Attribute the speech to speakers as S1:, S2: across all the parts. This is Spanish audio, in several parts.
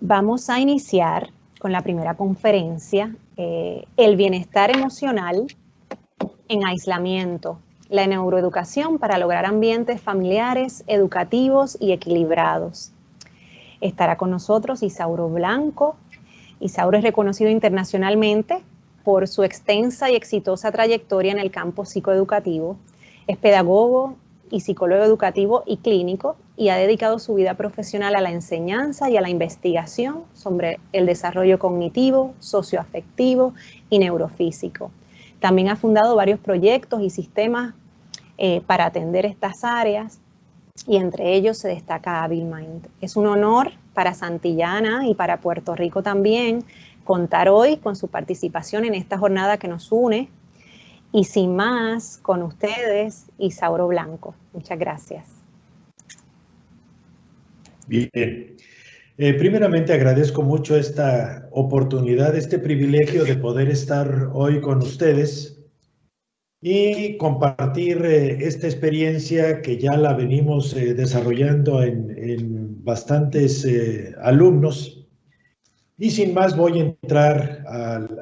S1: Vamos a iniciar con la primera conferencia, el bienestar emocional en aislamiento, la neuroeducación para lograr ambientes familiares, educativos y equilibrados. Estará con nosotros Isauro Blanco. Isauro es reconocido internacionalmente por su extensa y exitosa trayectoria en el campo psicoeducativo. Es pedagogo y psicólogo educativo y clínico y ha dedicado su vida profesional a la enseñanza y a la investigación sobre el desarrollo cognitivo, socioafectivo y neurofísico. También ha fundado varios proyectos y sistemas para atender estas áreas y entre ellos se destaca HabilMind. Es un honor para Santillana y para Puerto Rico también contar hoy con su participación en esta jornada que nos une. Y sin más, con ustedes, Isauro Blanco. Muchas gracias.
S2: Bien. Primeramente agradezco mucho esta oportunidad, este privilegio de poder estar hoy con ustedes y compartir esta experiencia que ya la venimos desarrollando en bastantes alumnos. Y sin más voy a entrar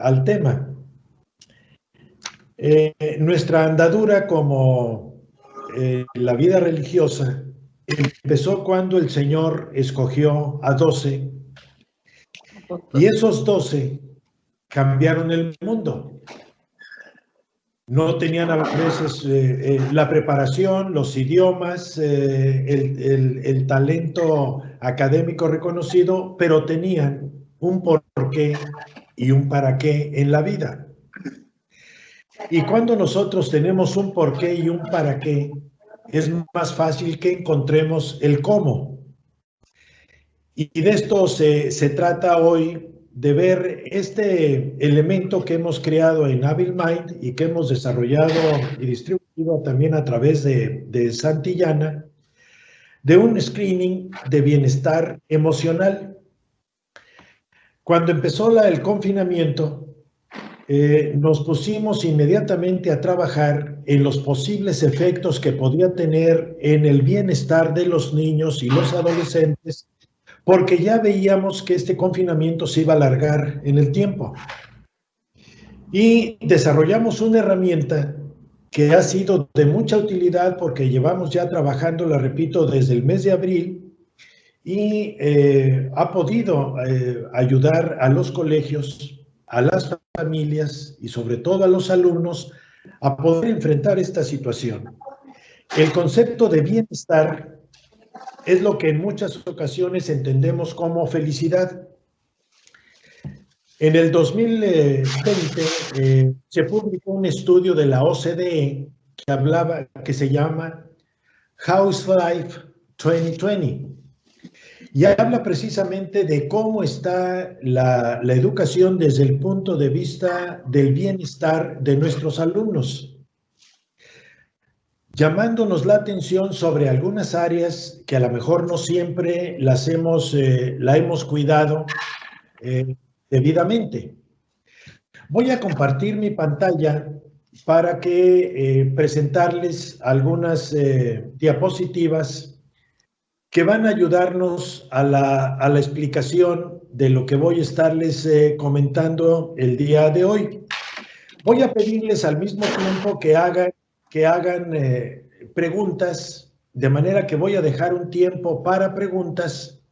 S2: al tema. Nuestra andadura como la vida religiosa empezó cuando el Señor escogió a 12 y esos 12 cambiaron el mundo. No tenían a veces la preparación, los idiomas, el talento académico reconocido, pero tenían un porqué y un para qué en la vida. Y cuando nosotros tenemos un porqué y un para qué, es más fácil que encontremos el cómo. Y de esto se trata hoy, de ver este elemento que hemos creado en HabilMind y que hemos desarrollado y distribuido también a través de Santillana, de un screening de bienestar emocional. Cuando empezó el confinamiento, nos pusimos inmediatamente a trabajar en los posibles efectos que podía tener en el bienestar de los niños y los adolescentes, porque ya veíamos que este confinamiento se iba a alargar en el tiempo. Y desarrollamos una herramienta que ha sido de mucha utilidad porque llevamos ya trabajando, la repito, desde el mes de abril y ha podido ayudar a los colegios, a las familias y sobre todo a los alumnos a poder enfrentar esta situación. El concepto de bienestar es lo que en muchas ocasiones entendemos como felicidad. En el 2020 se publicó un estudio de la OCDE que se llama How's Life 2020 y habla precisamente de cómo está la educación desde el punto de vista del bienestar de nuestros alumnos, llamándonos la atención sobre algunas áreas que a lo mejor no siempre la hemos cuidado debidamente. Voy a compartir mi pantalla para que presentarles algunas diapositivas que van a ayudarnos a la explicación de lo que voy a estarles comentando el día de hoy. Voy a pedirles al mismo tiempo que hagan preguntas, de manera que voy a dejar un tiempo para preguntas,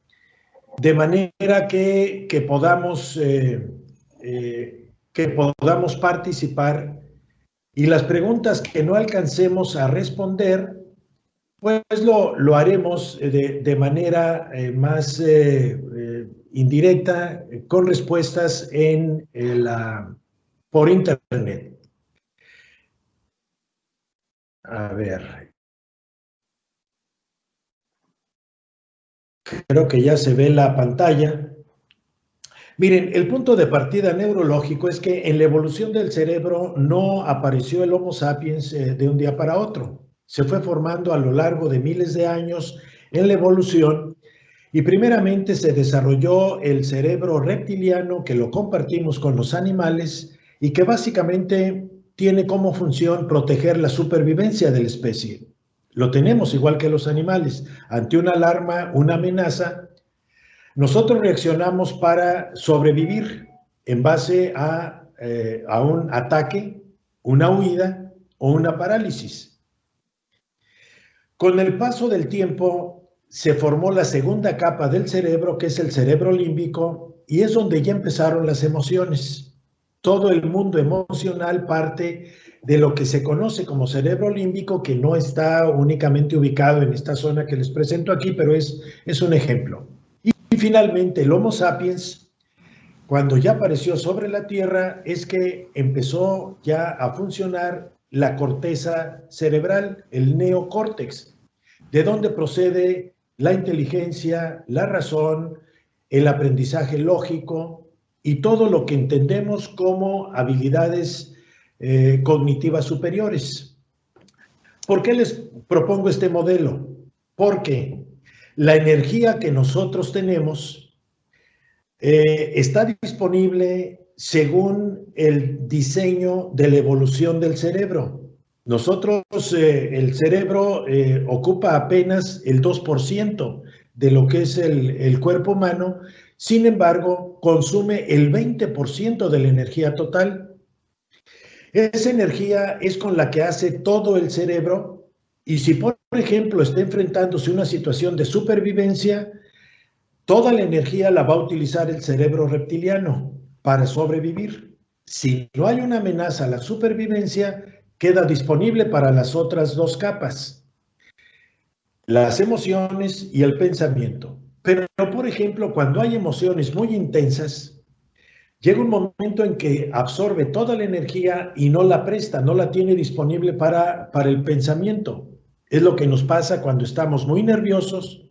S2: de manera que podamos participar, y las preguntas que no alcancemos a responder, pues lo haremos de manera más indirecta, con respuestas por internet. A ver. Creo que ya se ve la pantalla. Miren, el punto de partida neurológico es que en la evolución del cerebro no apareció el Homo sapiens de un día para otro. Se fue formando a lo largo de miles de años en la evolución y primeramente se desarrolló el cerebro reptiliano, que lo compartimos con los animales y que básicamente tiene como función proteger la supervivencia de la especie. Lo tenemos igual que los animales. Ante una alarma, una amenaza, Nosotros reaccionamos para sobrevivir en base a un ataque, una huida o una parálisis. Con el paso del tiempo se formó la segunda capa del cerebro, que es el cerebro límbico, y es donde ya empezaron las emociones. Todo el mundo emocional parte de lo que se conoce como cerebro límbico, que no está únicamente ubicado en esta zona que les presento aquí, pero es un ejemplo. Y finalmente el Homo sapiens, cuando ya apareció sobre la Tierra, es que empezó ya a funcionar la corteza cerebral, el neocórtex, de donde procede la inteligencia, la razón, el aprendizaje lógico y todo lo que entendemos como habilidades cognitivas superiores. ¿Por qué les propongo este modelo? Porque la energía que nosotros tenemos está disponible según el diseño de la evolución del cerebro. Nosotros, el cerebro ocupa apenas el 2% de lo que es el cuerpo humano, sin embargo, consume el 20% de la energía total. Esa energía es con la que hace todo el cerebro y si, por ejemplo, está enfrentándose a una situación de supervivencia, toda la energía la va a utilizar el cerebro reptiliano para sobrevivir. Si no hay una amenaza a la supervivencia, queda disponible para las otras dos capas, las emociones y el pensamiento. Pero, por ejemplo, cuando hay emociones muy intensas, llega un momento en que absorbe toda la energía y no la presta, no la tiene disponible para el pensamiento. Es lo que nos pasa cuando estamos muy nerviosos,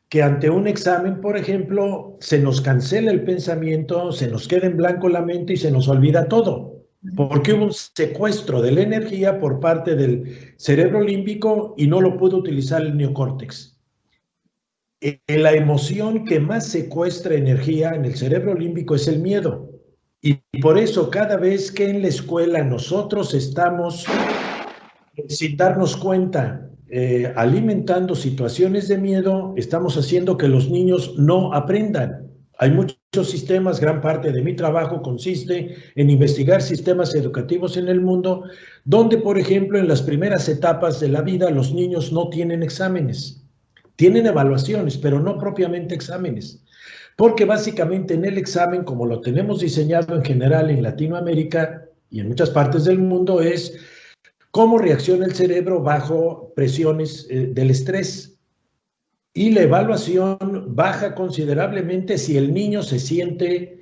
S2: que ante un examen, por ejemplo, se nos cancela el pensamiento, se nos queda en blanco la mente y se nos olvida todo, porque hubo un secuestro de la energía por parte del cerebro límbico y no lo pudo utilizar el neocórtex. La emoción que más secuestra energía en el cerebro límbico es el miedo. Y por eso cada vez que en la escuela nosotros estamos, sin darnos cuenta, alimentando situaciones de miedo, estamos haciendo que los niños no aprendan. Hay muchos sistemas, gran parte de mi trabajo consiste en investigar sistemas educativos en el mundo, donde, por ejemplo, en las primeras etapas de la vida los niños no tienen exámenes. Tienen evaluaciones, pero no propiamente exámenes, porque básicamente en el examen, como lo tenemos diseñado en general en Latinoamérica y en muchas partes del mundo, es cómo reacciona el cerebro bajo presiones del estrés. Y la evaluación baja considerablemente si el niño se siente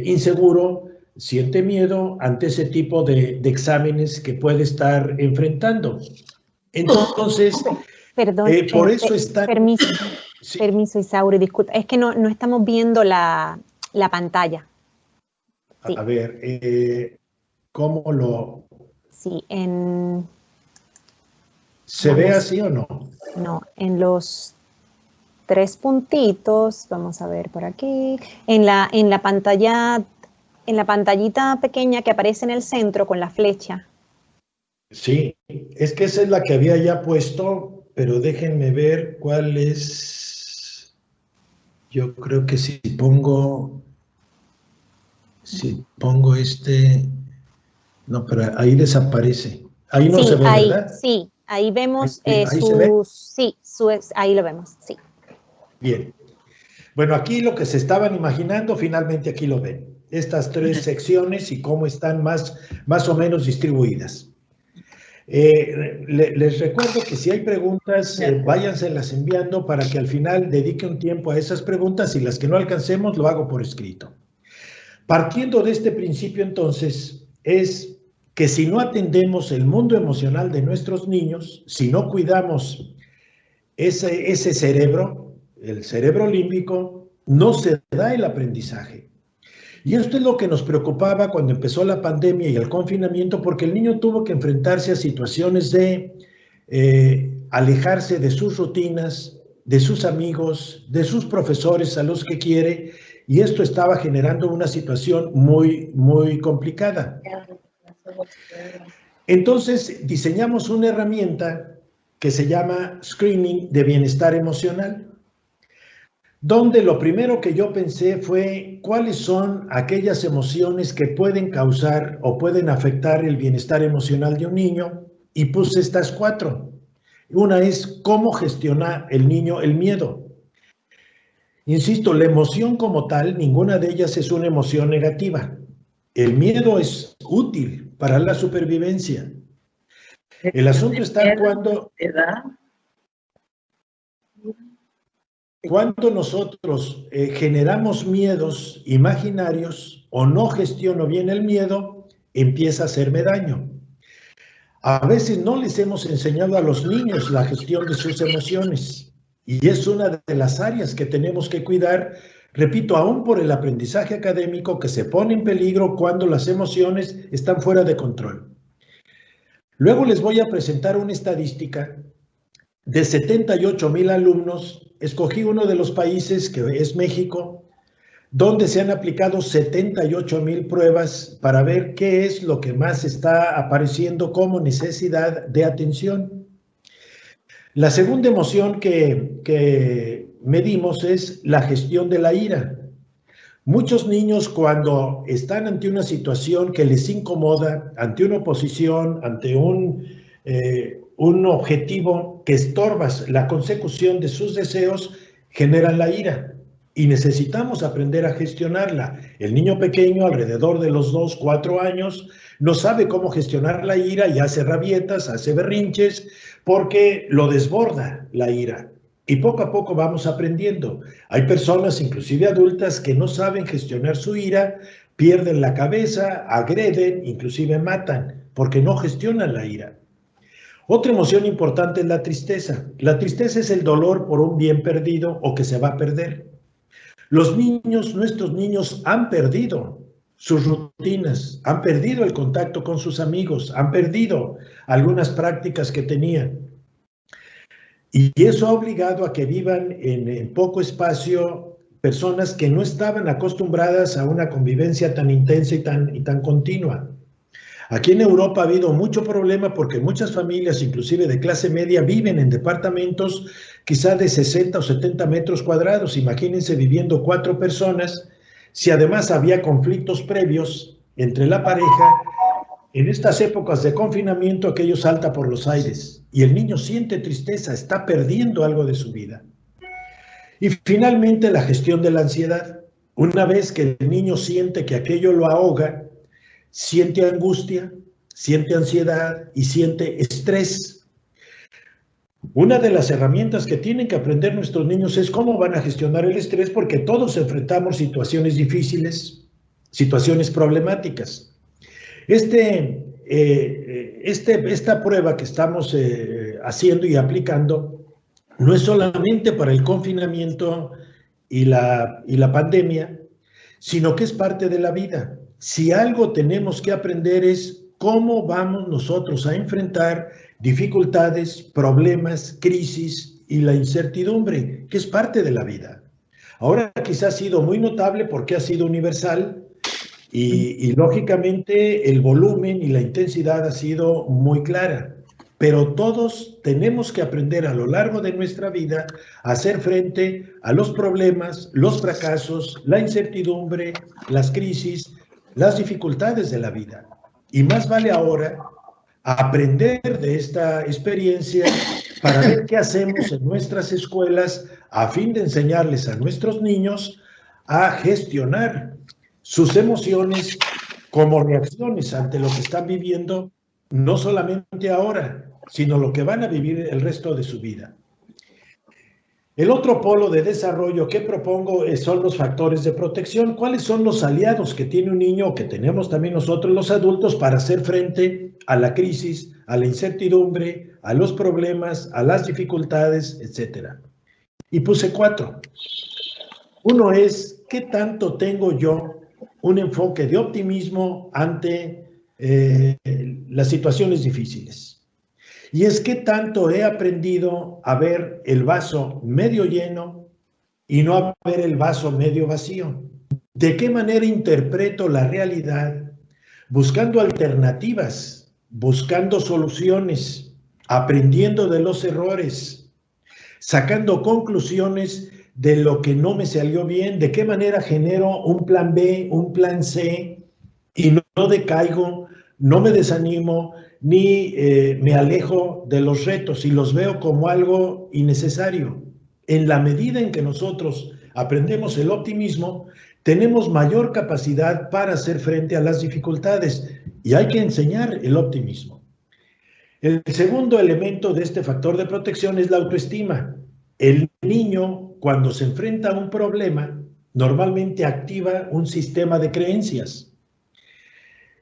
S2: inseguro, siente miedo ante ese tipo de exámenes que puede estar enfrentando. Entonces,
S1: perdón,
S2: por eso está...
S1: Permiso, Isauri, disculpa, es que no estamos viendo la pantalla.
S2: Sí. A ver, ¿cómo lo...?
S1: Sí,
S2: ¿Se ve así o no?
S1: No, en los 3 puntitos, vamos a ver por aquí, en la pantalla, en la pantallita pequeña que aparece en el centro con la flecha.
S2: Sí, es que esa es la que había ya puesto, pero déjenme ver cuál es. Yo creo que si pongo no, pero ahí desaparece. Ahí no se ve, ¿verdad?
S1: Sí, ahí vemos
S2: ahí se ve.
S1: Sí, ahí lo vemos, sí.
S2: Bien. Bueno, aquí lo que se estaban imaginando, finalmente aquí lo ven. Estas 3 secciones y cómo están más o menos distribuidas. Les recuerdo que si hay preguntas, váyanselas enviando para que al final dedique un tiempo a esas preguntas y las que no alcancemos lo hago por escrito. Partiendo de este principio, entonces, es que si no atendemos el mundo emocional de nuestros niños, si no cuidamos ese cerebro, el cerebro límbico, no se da el aprendizaje. Y esto es lo que nos preocupaba cuando empezó la pandemia y el confinamiento, porque el niño tuvo que enfrentarse a situaciones de alejarse de sus rutinas, de sus amigos, de sus profesores a los que quiere, y esto estaba generando una situación muy, muy complicada. Entonces diseñamos una herramienta que se llama Screening de Bienestar Emocional. donde lo primero que yo pensé fue cuáles son aquellas emociones que pueden causar o pueden afectar el bienestar emocional de un niño, y puse estas 4. Una es cómo gestiona el niño el miedo. Insisto, la emoción como tal, ninguna de ellas es una emoción negativa. El miedo es útil para la supervivencia. El asunto está cuando nosotros generamos miedos imaginarios o no gestiono bien el miedo, empieza a hacerme daño. A veces no les hemos enseñado a los niños la gestión de sus emociones, y es una de las áreas que tenemos que cuidar, repito, aún por el aprendizaje académico, que se pone en peligro cuando las emociones están fuera de control. Luego les voy a presentar una estadística de 78,000 alumnos. Escogí uno de los países, que es México, donde se han aplicado 78,000 pruebas para ver qué es lo que más está apareciendo como necesidad de atención. La segunda emoción que medimos es la gestión de la ira. Muchos niños, cuando están ante una situación que les incomoda, ante una oposición, ante un objetivo que estorba la consecución de sus deseos, generan la ira. Y necesitamos aprender a gestionarla. El niño pequeño, alrededor de los 2, 4 años, no sabe cómo gestionar la ira y hace rabietas, hace berrinches, porque lo desborda la ira. Y poco a poco vamos aprendiendo. Hay personas, inclusive adultas, que no saben gestionar su ira, pierden la cabeza, agreden, inclusive matan, porque no gestionan la ira. Otra emoción importante es la tristeza. La tristeza es el dolor por un bien perdido o que se va a perder. Los niños, nuestros niños, han perdido sus rutinas, han perdido el contacto con sus amigos, han perdido algunas prácticas que tenían. Y eso ha obligado a que vivan en poco espacio personas que no estaban acostumbradas a una convivencia tan intensa y tan continua. Aquí en Europa ha habido mucho problema porque muchas familias, inclusive de clase media, viven en departamentos quizá de 60 o 70 metros cuadrados. Imagínense viviendo 4 personas. Si además había conflictos previos entre la pareja, en estas épocas de confinamiento aquello salta por los aires y el niño siente tristeza, está perdiendo algo de su vida. Y finalmente la gestión de la ansiedad. Una vez que el niño siente que aquello lo ahoga, siente angustia, siente ansiedad y siente estrés. Una de las herramientas que tienen que aprender nuestros niños es cómo van a gestionar el estrés, porque todos enfrentamos situaciones difíciles, situaciones problemáticas. Esta prueba que estamos haciendo y aplicando no es solamente para el confinamiento y la pandemia, sino que es parte de la vida. Si algo tenemos que aprender es cómo vamos nosotros a enfrentar dificultades, problemas, crisis y la incertidumbre, que es parte de la vida. Ahora quizás ha sido muy notable porque ha sido universal y lógicamente el volumen y la intensidad ha sido muy clara. Pero todos tenemos que aprender a lo largo de nuestra vida a hacer frente a los problemas, los fracasos, la incertidumbre, las crisis, las dificultades de la vida. Y más vale ahora aprender de esta experiencia para ver qué hacemos en nuestras escuelas a fin de enseñarles a nuestros niños a gestionar sus emociones como reacciones ante lo que están viviendo, no solamente ahora, sino lo que van a vivir el resto de su vida. El otro polo de desarrollo que propongo son los factores de protección. ¿Cuáles son los aliados que tiene un niño o que tenemos también nosotros los adultos para hacer frente a la crisis, a la incertidumbre, a los problemas, a las dificultades, etcétera? Y puse 4. Uno es, ¿qué tanto tengo yo un enfoque de optimismo ante las situaciones difíciles? Y es que tanto he aprendido a ver el vaso medio lleno y no a ver el vaso medio vacío. ¿De qué manera interpreto la realidad? Buscando alternativas, buscando soluciones, aprendiendo de los errores, sacando conclusiones de lo que no me salió bien, de qué manera genero un plan B, un plan C, y no decaigo, no me desanimo, ni me alejo de los retos y los veo como algo innecesario. En la medida en que nosotros aprendemos el optimismo, tenemos mayor capacidad para hacer frente a las dificultades y hay que enseñar el optimismo. El segundo elemento de este factor de protección es la autoestima. El niño, cuando se enfrenta a un problema, normalmente activa un sistema de creencias.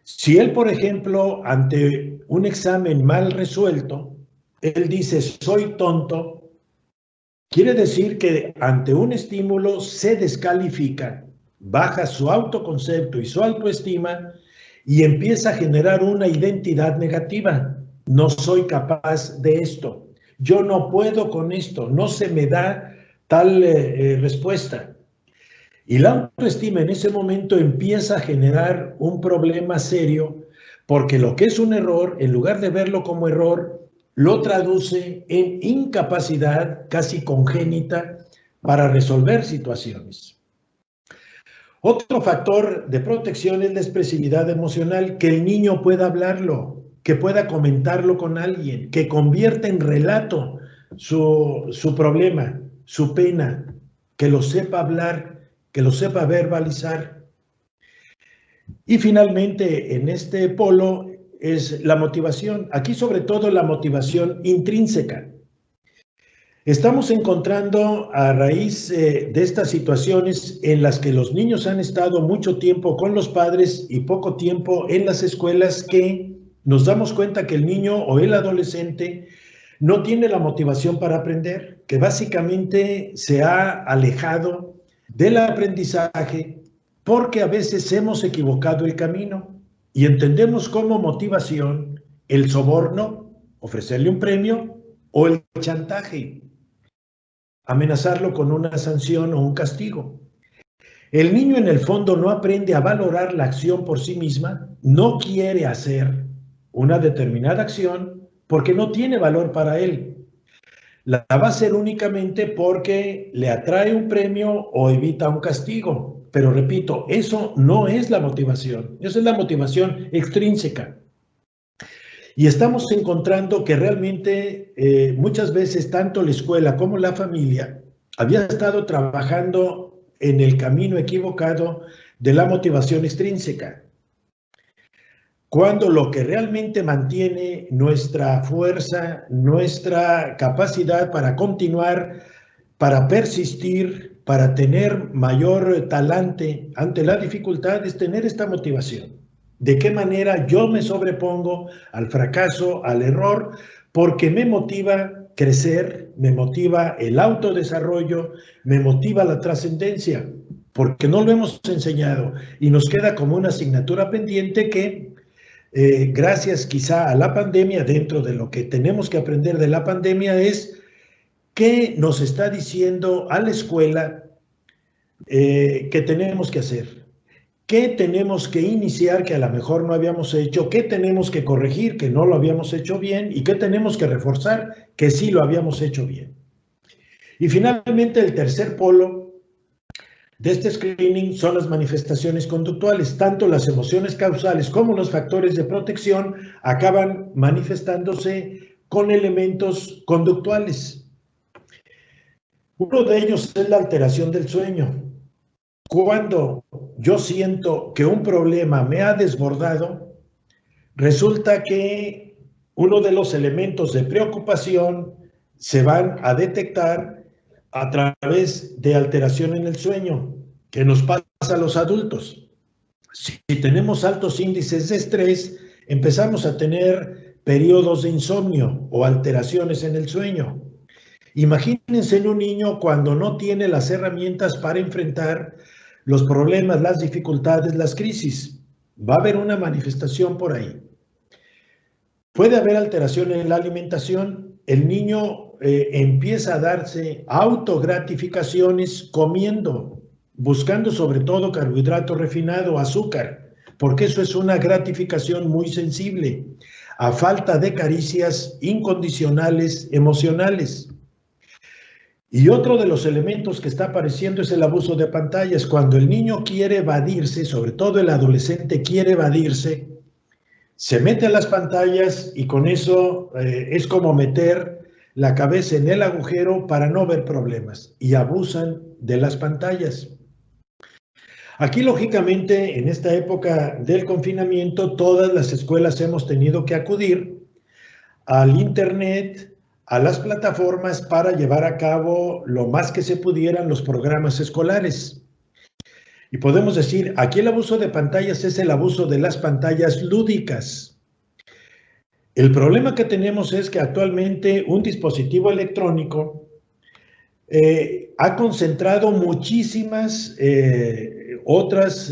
S2: Si él, por ejemplo, ante un examen mal resuelto, él dice, soy tonto, quiere decir que ante un estímulo se descalifica, baja su autoconcepto y su autoestima y empieza a generar una identidad negativa. No soy capaz de esto, yo no puedo con esto, no se me da tal respuesta. Y la autoestima en ese momento empieza a generar un problema serio, porque lo que es un error, en lugar de verlo como error, lo traduce en incapacidad casi congénita para resolver situaciones. Otro factor de protección es la expresividad emocional, que el niño pueda hablarlo, que pueda comentarlo con alguien, que convierta en relato su problema, su pena, que lo sepa hablar, que lo sepa verbalizar. Y finalmente, en este polo es la motivación. Aquí sobre todo la motivación intrínseca. Estamos encontrando a raíz de estas situaciones en las que los niños han estado mucho tiempo con los padres y poco tiempo en las escuelas, que nos damos cuenta que el niño o el adolescente no tiene la motivación para aprender, que básicamente se ha alejado del aprendizaje porque a veces hemos equivocado el camino y entendemos como motivación el soborno, ofrecerle un premio, o el chantaje, amenazarlo con una sanción o un castigo. El niño en el fondo no aprende a valorar la acción por sí misma, no quiere hacer una determinada acción porque no tiene valor para él. La va a hacer únicamente porque le atrae un premio o evita un castigo. Pero repito, eso no es la motivación, eso es la motivación extrínseca. Y estamos encontrando que realmente muchas veces tanto la escuela como la familia había estado trabajando en el camino equivocado de la motivación extrínseca, cuando lo que realmente mantiene nuestra fuerza, nuestra capacidad para continuar, para persistir, para tener mayor talante ante la dificultad, es tener esta motivación. ¿De qué manera yo me sobrepongo al fracaso, al error? Porque me motiva crecer, me motiva el autodesarrollo, me motiva la trascendencia, porque no lo hemos enseñado y nos queda como una asignatura pendiente que gracias quizá a la pandemia, dentro de lo que tenemos que aprender de la pandemia es qué nos está diciendo a la escuela que tenemos que hacer, qué tenemos que iniciar que a lo mejor no habíamos hecho, qué tenemos que corregir que no lo habíamos hecho bien y qué tenemos que reforzar que sí lo habíamos hecho bien. Y finalmente el tercer polo de este screening son las manifestaciones conductuales. Tanto las emociones causales como los factores de protección acaban manifestándose con elementos conductuales. Uno de ellos es la alteración del sueño. Cuando yo siento que un problema me ha desbordado, resulta que uno de los elementos de preocupación se van a detectar a través de alteración en el sueño, que nos pasa a los adultos. Si tenemos altos índices de estrés, empezamos a tener periodos de insomnio o alteraciones en el sueño. Imagínense en un niño cuando no tiene las herramientas para enfrentar los problemas, las dificultades, las crisis. Va a haber una manifestación por ahí. Puede haber alteración en la alimentación. El niño empieza a darse autogratificaciones comiendo, buscando sobre todo carbohidrato refinado, azúcar, porque eso es una gratificación muy sensible, a falta de caricias incondicionales emocionales. Y otro de los elementos que está apareciendo es el abuso de pantallas. Cuando el niño quiere evadirse, sobre todo el adolescente quiere evadirse, se mete a las pantallas y con eso es como meter la cabeza en el agujero para no ver problemas, y abusan de las pantallas. Aquí, lógicamente, en esta época del confinamiento, todas las escuelas hemos tenido que acudir al internet, a las plataformas para llevar a cabo lo más que se pudieran los programas escolares. Y podemos decir, aquí el abuso de pantallas es el abuso de las pantallas lúdicas. El problema que tenemos es que actualmente un dispositivo electrónico ha concentrado muchísimas otras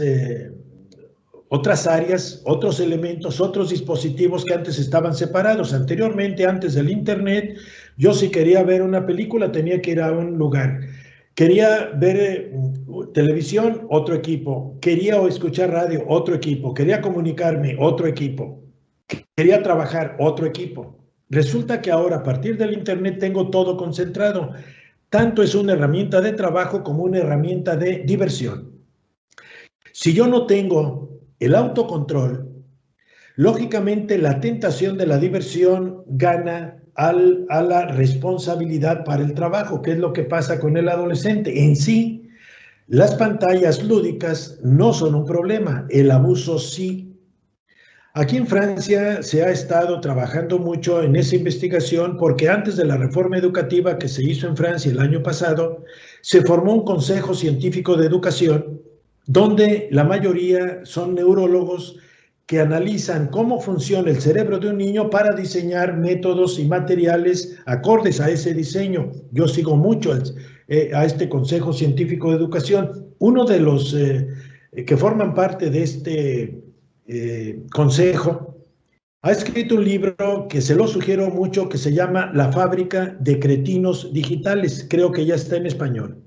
S2: áreas, otros elementos, otros dispositivos que antes estaban separados. Anteriormente, antes del internet, yo si quería ver una película tenía que ir a un lugar. Quería ver televisión, otro equipo. Quería escuchar radio, otro equipo. Quería comunicarme, otro equipo. Quería trabajar, otro equipo. Resulta que ahora, a partir del internet, tengo todo concentrado. Tanto es una herramienta de trabajo como una herramienta de diversión. Si yo no tengo el autocontrol, lógicamente la tentación de la diversión gana a la responsabilidad para el trabajo, que es lo que pasa con el adolescente. En sí, las pantallas lúdicas no son un problema, el abuso sí. Aquí en Francia se ha estado trabajando mucho en esa investigación porque antes de la reforma educativa que se hizo en Francia el año pasado, se formó un consejo científico de educación donde la mayoría son neurólogos que analizan cómo funciona el cerebro de un niño para diseñar métodos y materiales acordes a ese diseño. Yo sigo mucho a este Consejo Científico de Educación. Uno de los que forman parte de este consejo ha escrito un libro que se lo sugiero mucho, que se llama La fábrica de cretinos digitales. Creo que ya está en español.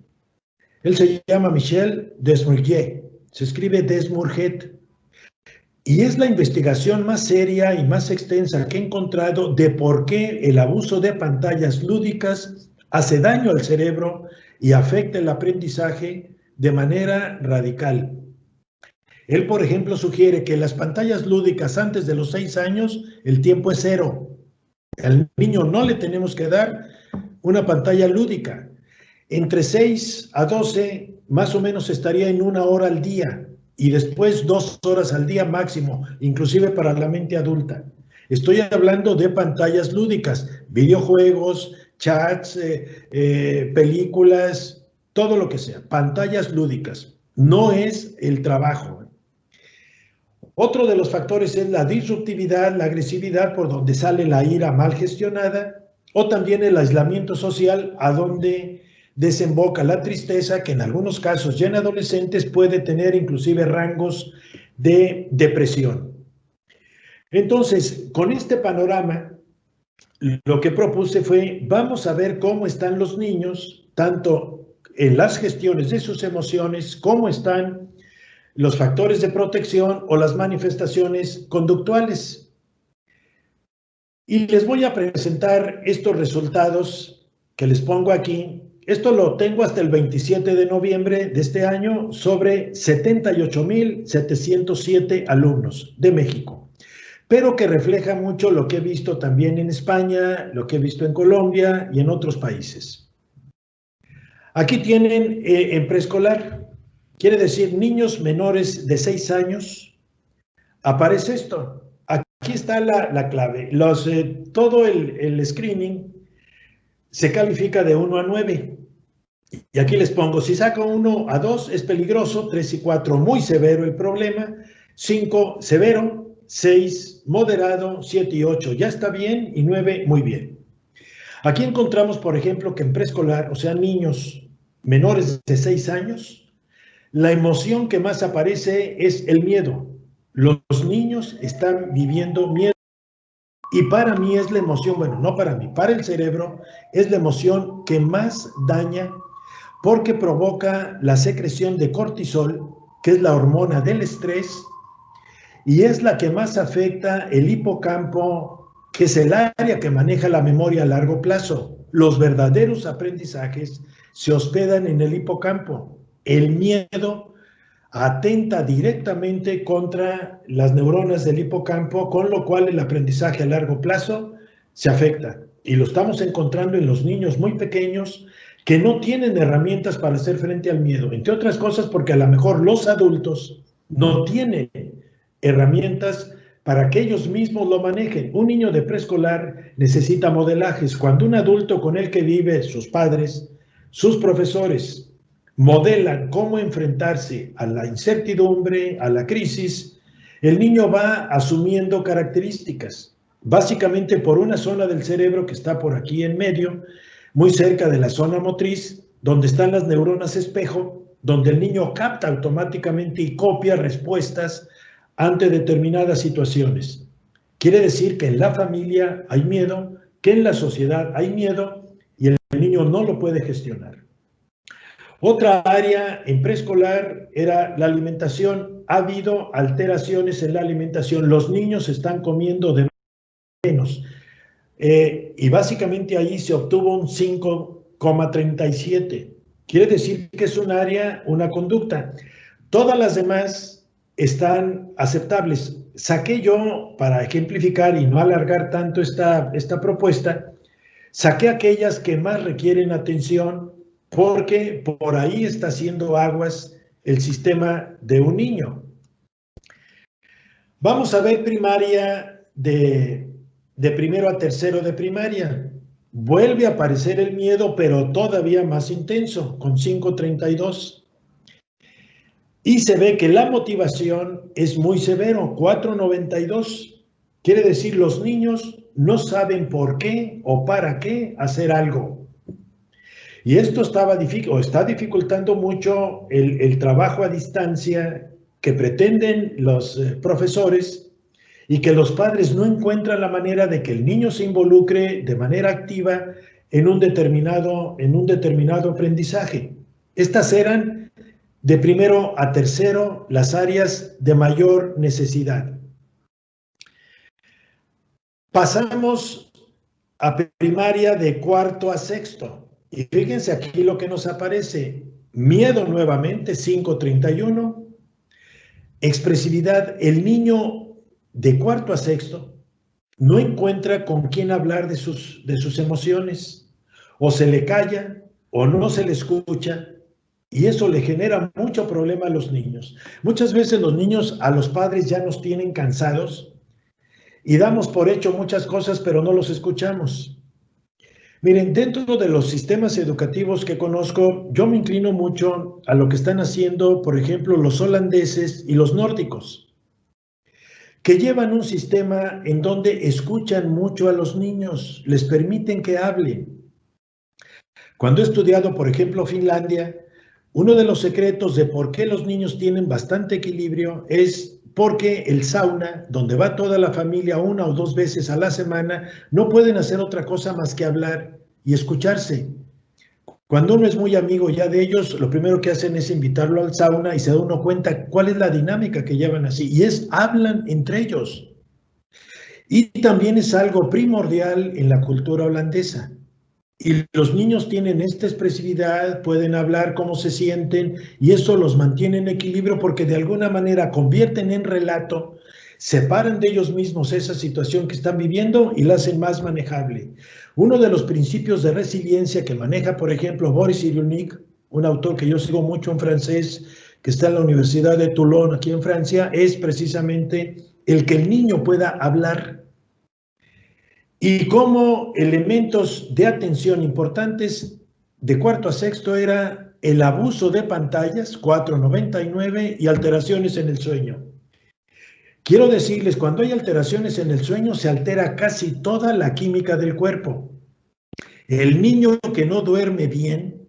S2: Él se llama Michel Desmourget, se escribe Desmourget, y es la investigación más seria y más extensa que he encontrado de por qué el abuso de pantallas lúdicas hace daño al cerebro y afecta el aprendizaje de manera radical. Él, por ejemplo, sugiere que las pantallas lúdicas antes de los 6 años, el tiempo es 0. Al niño no le tenemos que dar una pantalla lúdica. Entre 6 a 12, más o menos estaría en 1 hora al día y después 2 horas al día máximo, inclusive para la mente adulta. Estoy hablando de pantallas lúdicas, videojuegos, chats, películas, todo lo que sea, pantallas lúdicas. No es el trabajo. Otro de los factores es la disruptividad, la agresividad, por donde sale la ira mal gestionada, o también el aislamiento social, a donde desemboca la tristeza, que en algunos casos ya en adolescentes puede tener inclusive rangos de depresión. Entonces, con este panorama, lo que propuse fue, vamos a ver cómo están los niños, tanto en las gestiones de sus emociones, cómo están los factores de protección o las manifestaciones conductuales. Y les voy a presentar estos resultados que les pongo aquí. Esto lo tengo hasta el 27 de noviembre de este año sobre 78,707 alumnos de México, pero que refleja mucho lo que he visto también en España, lo que he visto en Colombia y en otros países. Aquí tienen en preescolar. Quiere decir, niños menores de 6 años, aparece esto. Aquí está la clave. Todo el screening se califica de 1 a 9. Y aquí les pongo, si saco 1 a 2 es peligroso, 3 y 4 muy severo el problema, 5 severo, 6 moderado, 7 y 8 ya está bien y 9 muy bien. Aquí encontramos, por ejemplo, que en preescolar, o sea, niños menores de 6 años, la emoción que más aparece es el miedo. Los niños están viviendo miedo. Y para mí es la emoción, bueno, no para mí, para el cerebro es la emoción que más daña porque provoca la secreción de cortisol, que es la hormona del estrés, y es la que más afecta el hipocampo, que es el área que maneja la memoria a largo plazo. los verdaderos aprendizajes se hospedan en el hipocampo. El miedo atenta directamente contra las neuronas del hipocampo, con lo cual el aprendizaje a largo plazo se afecta. Y lo estamos encontrando en los niños muy pequeños que no tienen herramientas para hacer frente al miedo, entre otras cosas porque a lo mejor los adultos no tienen herramientas para que ellos mismos lo manejen. Un niño de preescolar necesita modelajes. Cuando un adulto con el que vive, sus padres, sus profesores, modelan cómo enfrentarse a la incertidumbre, a la crisis, el niño va asumiendo características, básicamente por una zona del cerebro que está por aquí en medio, muy cerca de la zona motriz, donde están las neuronas espejo, donde el niño capta automáticamente y copia respuestas ante determinadas situaciones. Quiere decir que en la familia hay miedo, que en la sociedad hay miedo y el niño no lo puede gestionar. Otra área en preescolar era la alimentación. Ha habido alteraciones en la alimentación. Los niños están comiendo de menos. Y básicamente ahí se obtuvo un 5,37. Quiere decir que es un área, una conducta. Todas las demás están aceptables. Saqué yo, para ejemplificar y no alargar tanto esta propuesta, saqué aquellas que más requieren atención, porque por ahí está haciendo aguas el sistema de un niño. Vamos a ver primaria de primero a tercero de primaria. Vuelve a aparecer el miedo, pero todavía más intenso, con 5,32. Y se ve que la motivación es muy severo, 4,92. Quiere decir, los niños no saben por qué o para qué hacer algo. Y esto está dificultando mucho el trabajo a distancia que pretenden los profesores, y que los padres no encuentran la manera de que el niño se involucre de manera activa en un determinado aprendizaje. Estas eran de primero a tercero las áreas de mayor necesidad. Pasamos a primaria de cuarto a sexto. Y fíjense aquí lo que nos aparece. Miedo nuevamente, 5,31. Expresividad. El niño de cuarto a sexto no encuentra con quién hablar de sus emociones. O se le calla o no se le escucha. Y eso le genera mucho problema a los niños. Muchas veces los niños a los padres ya nos tienen cansados y damos por hecho muchas cosas, pero no los escuchamos. Miren, dentro de los sistemas educativos que conozco, yo me inclino mucho a lo que están haciendo, por ejemplo, los holandeses y los nórdicos, que llevan un sistema en donde escuchan mucho a los niños, les permiten que hablen. Cuando he estudiado, por ejemplo, Finlandia, uno de los secretos de por qué los niños tienen bastante equilibrio es porque el sauna, donde va toda la familia 1 o 2 veces a la semana, no pueden hacer otra cosa más que hablar y escucharse. Cuando uno es muy amigo ya de ellos, lo primero que hacen es invitarlo al sauna y se da uno cuenta cuál es la dinámica que llevan así, y hablan entre ellos. Y también es algo primordial en la cultura holandesa. Y los niños tienen esta expresividad, pueden hablar cómo se sienten, y eso los mantiene en equilibrio porque de alguna manera convierten en relato, separan de ellos mismos esa situación que están viviendo y la hacen más manejable. Uno de los principios de resiliencia que maneja, por ejemplo, Boris Cyrulnik, un autor que yo sigo mucho en francés, que está en la Universidad de Toulon, aquí en Francia, es precisamente el que el niño pueda hablar. Y como elementos de atención importantes de cuarto a sexto era el abuso de pantallas, 4,99, y alteraciones en el sueño. Quiero decirles, cuando hay alteraciones en el sueño, se altera casi toda la química del cuerpo. El niño que no duerme bien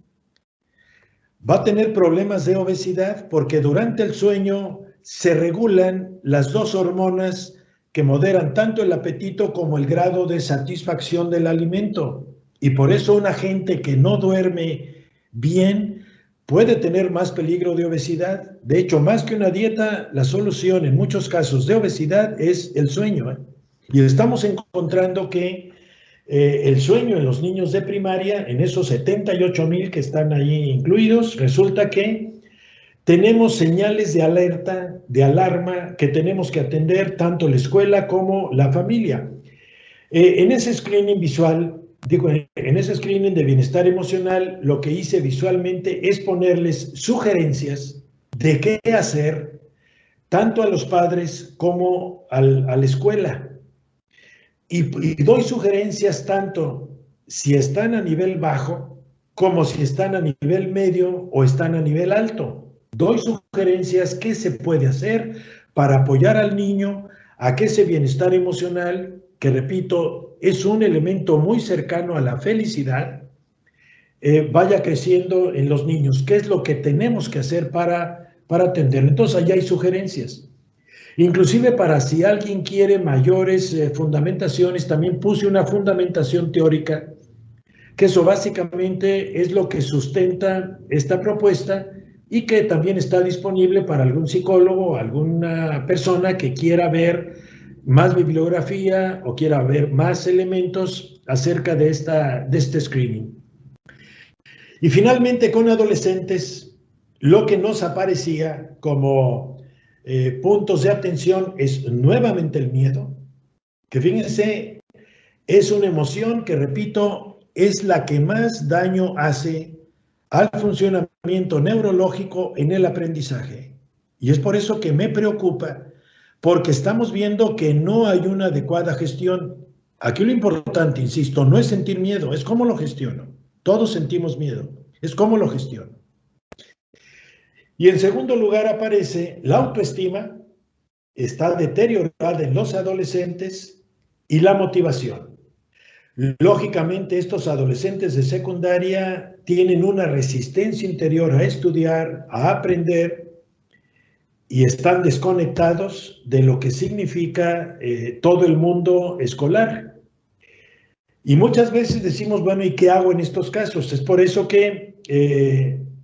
S2: va a tener problemas de obesidad porque durante el sueño se regulan las dos hormonas que moderan tanto el apetito como el grado de satisfacción del alimento. Y por eso una gente que no duerme bien puede tener más peligro de obesidad. De hecho, más que una dieta, la solución en muchos casos de obesidad es el sueño. Y estamos encontrando que el sueño en los niños de primaria, en esos 78,000 que están ahí incluidos, resulta que tenemos señales de alerta, de alarma, que tenemos que atender tanto la escuela como la familia. En ese screening visual, en ese screening de bienestar emocional, lo que hice visualmente es ponerles sugerencias de qué hacer tanto a los padres como a la escuela. Y doy sugerencias tanto si están a nivel bajo como si están a nivel medio o están a nivel alto. Doy sugerencias qué se puede hacer para apoyar al niño a que ese bienestar emocional, que repito, es un elemento muy cercano a la felicidad, vaya creciendo en los niños. ¿Qué es lo que tenemos que hacer para atenderlo? Entonces, allá hay sugerencias. Inclusive para si alguien quiere mayores fundamentaciones, también puse una fundamentación teórica, que eso básicamente es lo que sustenta esta propuesta y que también está disponible para algún psicólogo o alguna persona que quiera ver más bibliografía o quiera ver más elementos acerca de este screening. Y finalmente con adolescentes, lo que nos aparecía como puntos de atención es nuevamente el miedo, que fíjense, es una emoción que, repito, es la que más daño hace al funcionamiento neurológico en el aprendizaje. Y es por eso que me preocupa, porque estamos viendo que no hay una adecuada gestión. Aquí lo importante, insisto, no es sentir miedo, es cómo lo gestiono. Todos sentimos miedo, es cómo lo gestiono. Y en segundo lugar aparece la autoestima, está deteriorada en los adolescentes, y la motivación. Lógicamente, estos adolescentes de secundaria tienen una resistencia interior a estudiar, a aprender, y están desconectados de lo que significa todo el mundo escolar. Y muchas veces decimos, bueno, ¿y qué hago en estos casos? Es por eso que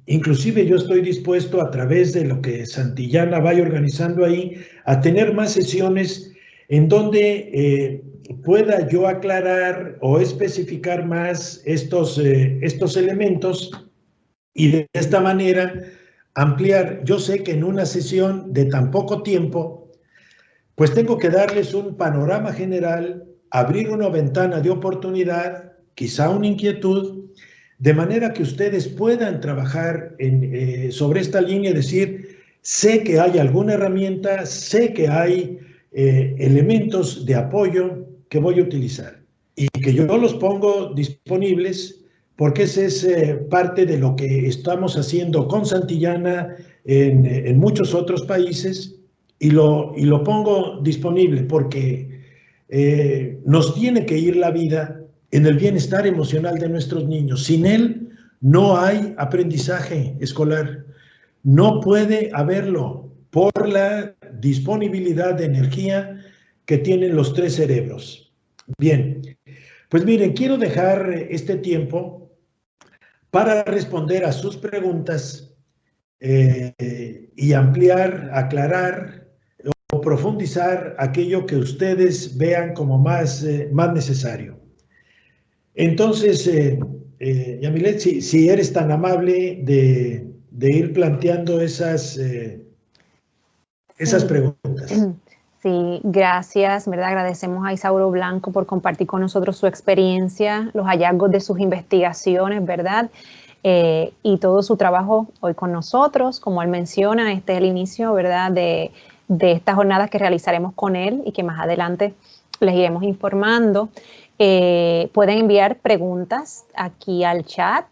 S2: inclusive yo estoy dispuesto, a través de lo que Santillana vaya organizando ahí, a tener más sesiones en donde pueda yo aclarar o especificar más estos elementos y de esta manera ampliar. Yo sé que en una sesión de tan poco tiempo, pues tengo que darles un panorama general, abrir una ventana de oportunidad, quizá una inquietud, de manera que ustedes puedan trabajar sobre esta línea y decir, sé que hay alguna herramienta, sé que hay elementos de apoyo que voy a utilizar y que yo los pongo disponibles, porque ese es parte de lo que estamos haciendo con Santillana en muchos otros países, y lo pongo disponible porque nos tiene que ir la vida en el bienestar emocional de nuestros niños. Sin él no hay aprendizaje escolar, no puede haberlo por la disponibilidad de energía que tienen los tres cerebros. Bien, pues miren, quiero dejar este tiempo para responder a sus preguntas y ampliar, aclarar o profundizar aquello que ustedes vean como más necesario. Entonces, Yamilet, si eres tan amable de ir planteando esas preguntas.
S1: Sí, gracias, ¿verdad? Agradecemos a Isauro Blanco por compartir con nosotros su experiencia, los hallazgos de sus investigaciones, ¿verdad? Y todo su trabajo hoy con nosotros. Como él menciona, este es el inicio, ¿verdad?, de estas jornadas que realizaremos con él y que más adelante les iremos informando. Pueden enviar preguntas aquí al chat,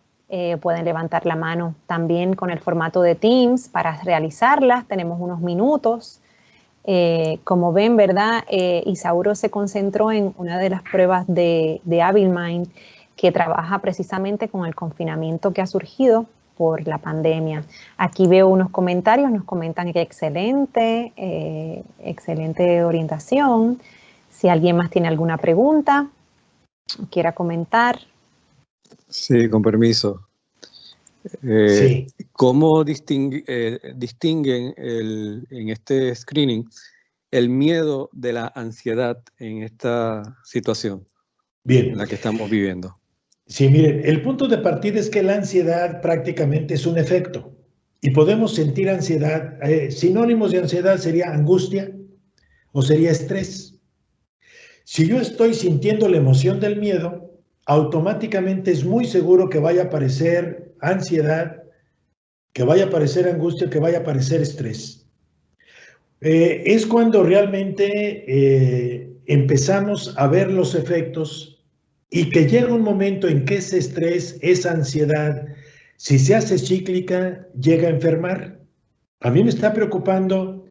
S1: pueden levantar la mano también con el formato de Teams para realizarlas. Tenemos unos minutos. Como ven, ¿verdad? Isauro se concentró en una de las pruebas de Abilimind, que trabaja precisamente con el confinamiento que ha surgido por la pandemia. Aquí veo unos comentarios, nos comentan que excelente, excelente orientación. Si alguien más tiene alguna pregunta, quiera comentar.
S3: Sí, con permiso.
S2: Sí.
S3: ¿Cómo distinguen en este screening el miedo de la ansiedad en esta situación?
S2: Bien.
S3: En la que estamos viviendo.
S2: Sí, miren, el punto de partida es que la ansiedad prácticamente es un efecto y podemos sentir ansiedad. Sinónimos de ansiedad sería angustia o sería estrés. Si yo estoy sintiendo la emoción del miedo, automáticamente es muy seguro que vaya a aparecer ansiedad, que vaya a aparecer angustia, que vaya a aparecer estrés. Es cuando realmente empezamos a ver los efectos y que llega un momento en que ese estrés, esa ansiedad, si se hace cíclica, llega a enfermar. A mí me está preocupando,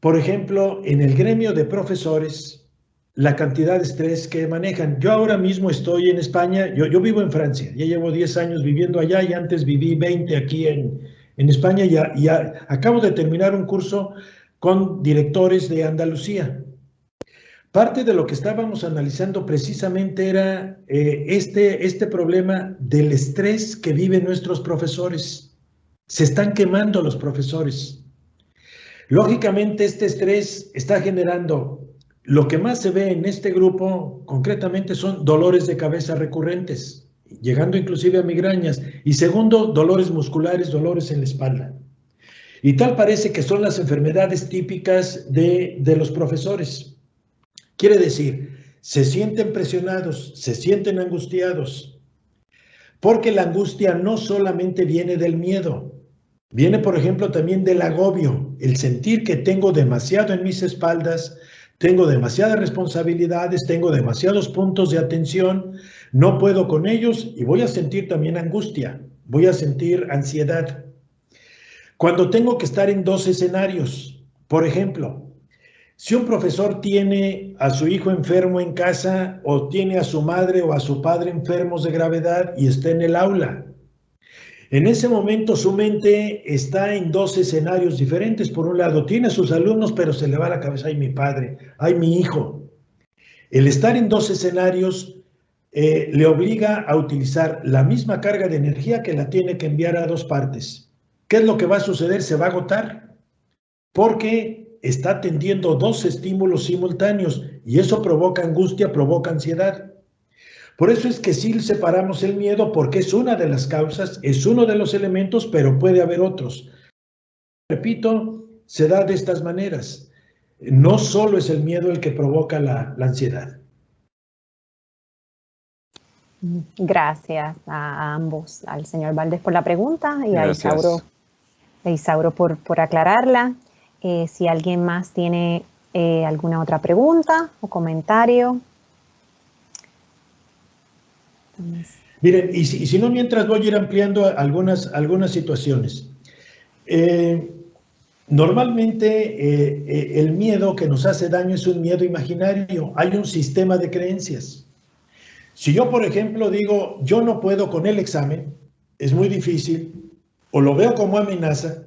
S2: por ejemplo, en el gremio de profesores, la cantidad de estrés que manejan. Yo ahora mismo estoy en España, yo vivo en Francia, ya llevo 10 años viviendo allá y antes viví 20 aquí en España y acabo de terminar un curso con directores de Andalucía. Parte de lo que estábamos analizando precisamente era este problema del estrés que viven nuestros profesores. Se están quemando los profesores. Lógicamente, este estrés está generando, lo que más se ve en este grupo concretamente son dolores de cabeza recurrentes, llegando inclusive a migrañas, y segundo, dolores musculares, dolores en la espalda. Y tal parece que son las enfermedades típicas de los profesores. Quiere decir, se sienten presionados, se sienten angustiados, porque la angustia no solamente viene del miedo, viene, por ejemplo, también del agobio, el sentir que tengo demasiado en mis espaldas, tengo demasiadas responsabilidades, tengo demasiados puntos de atención, no puedo con ellos y voy a sentir también angustia, voy a sentir ansiedad. Cuando tengo que estar en dos escenarios, por ejemplo, si un profesor tiene a su hijo enfermo en casa o tiene a su madre o a su padre enfermos de gravedad y está en el aula, en ese momento su mente está en dos escenarios diferentes. Por un lado, tiene a sus alumnos, pero se le va la cabeza, ay, mi padre, ay, mi hijo. El estar en dos escenarios le obliga a utilizar la misma carga de energía que la tiene que enviar a dos partes. ¿Qué es lo que va a suceder? Se va a agotar, porque está atendiendo dos estímulos simultáneos y eso provoca angustia, provoca ansiedad. Por eso es que sí separamos el miedo, porque es una de las causas, es uno de los elementos, pero puede haber otros. Repito, se da de estas maneras. No solo es el miedo el que provoca la ansiedad.
S1: Gracias a ambos, al señor Valdés por la pregunta y a Isauro por aclararla. Si alguien más tiene alguna otra pregunta o comentario.
S2: Miren, y si no, mientras voy a ir ampliando algunas situaciones. Normalmente el miedo que nos hace daño es un miedo imaginario, hay un sistema de creencias. Si yo, por ejemplo, digo, yo no puedo con el examen, es muy difícil, o lo veo como amenaza,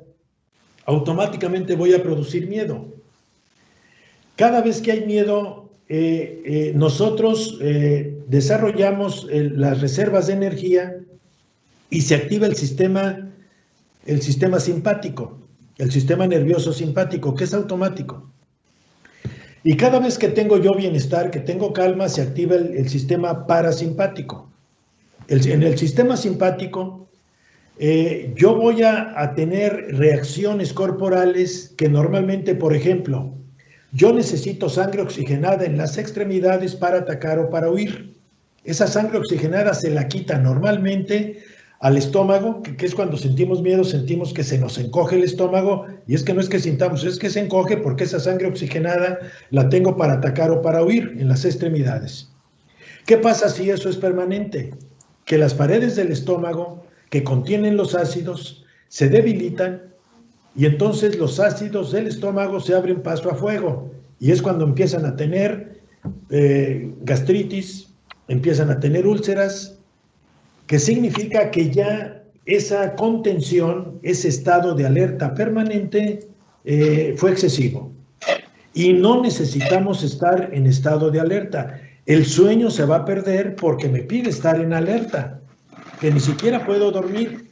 S2: automáticamente voy a producir miedo. Cada vez que hay miedo, nosotros desarrollamos las reservas de energía y se activa el sistema simpático, el sistema nervioso simpático, que es automático. Y cada vez que tengo yo bienestar, que tengo calma, se activa el sistema parasimpático. En el sistema simpático, yo voy a tener reacciones corporales que normalmente, por ejemplo, yo necesito sangre oxigenada en las extremidades para atacar o para huir. Esa sangre oxigenada se la quita normalmente al estómago, que es cuando sentimos miedo, sentimos que se nos encoge el estómago, y es que no es que sintamos, es que se encoge porque esa sangre oxigenada la tengo para atacar o para huir en las extremidades. ¿Qué pasa si eso es permanente? Que las paredes del estómago que contienen los ácidos se debilitan y entonces los ácidos del estómago se abren paso a fuego y es cuando empiezan a tener gastritis, empiezan a tener úlceras, que significa que ya esa contención, ese estado de alerta permanente fue excesivo. Y no necesitamos estar en estado de alerta. El sueño se va a perder porque me pide estar en alerta, que ni siquiera puedo dormir.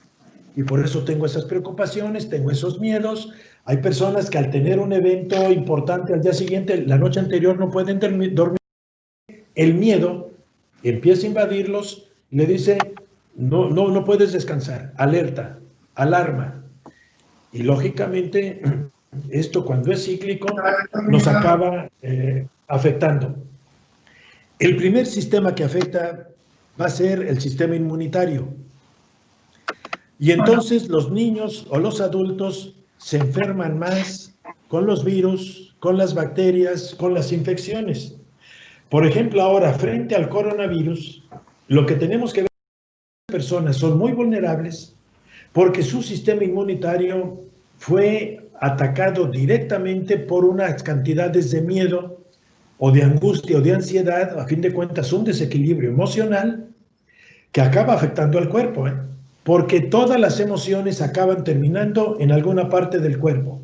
S2: Y por eso tengo esas preocupaciones, tengo esos miedos. Hay personas que al tener un evento importante al día siguiente, la noche anterior no pueden dormir. El miedo empieza a invadirlos, le dice, no puedes descansar, alerta, alarma. Y lógicamente, esto cuando es cíclico, nos acaba afectando. El primer sistema que afecta va a ser el sistema inmunitario. Y entonces los niños o los adultos se enferman más con los virus, con las bacterias, con las infecciones. Por ejemplo, ahora, frente al coronavirus, lo que tenemos que ver es que las personas son muy vulnerables porque su sistema inmunitario fue atacado directamente por unas cantidades de miedo o de angustia o de ansiedad, a fin de cuentas un desequilibrio emocional que acaba afectando al cuerpo, porque todas las emociones acaban terminando en alguna parte del cuerpo.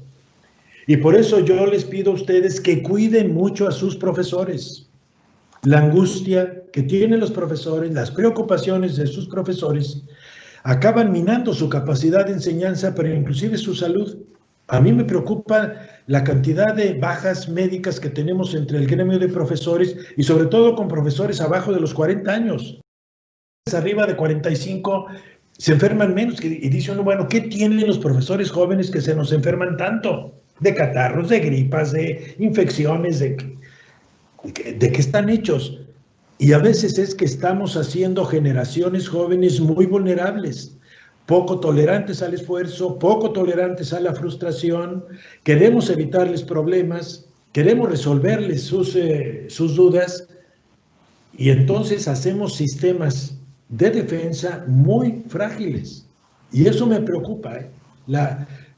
S2: Y por eso yo les pido a ustedes que cuiden mucho a sus profesores. La angustia que tienen los profesores, las preocupaciones de sus profesores, acaban minando su capacidad de enseñanza, pero inclusive su salud. A mí me preocupa la cantidad de bajas médicas que tenemos entre el gremio de profesores y sobre todo con profesores abajo de los 40 años. Arriba de 45 se enferman menos. Y dice uno, bueno, ¿qué tienen los profesores jóvenes que se nos enferman tanto? De catarros, de gripas, de infecciones, ¿de qué están hechos? Y a veces es que estamos haciendo generaciones jóvenes muy vulnerables, poco tolerantes al esfuerzo, poco tolerantes a la frustración. Queremos evitarles problemas, queremos resolverles sus dudas, y entonces hacemos sistemas de defensa muy frágiles. Y eso me preocupa, ¿eh?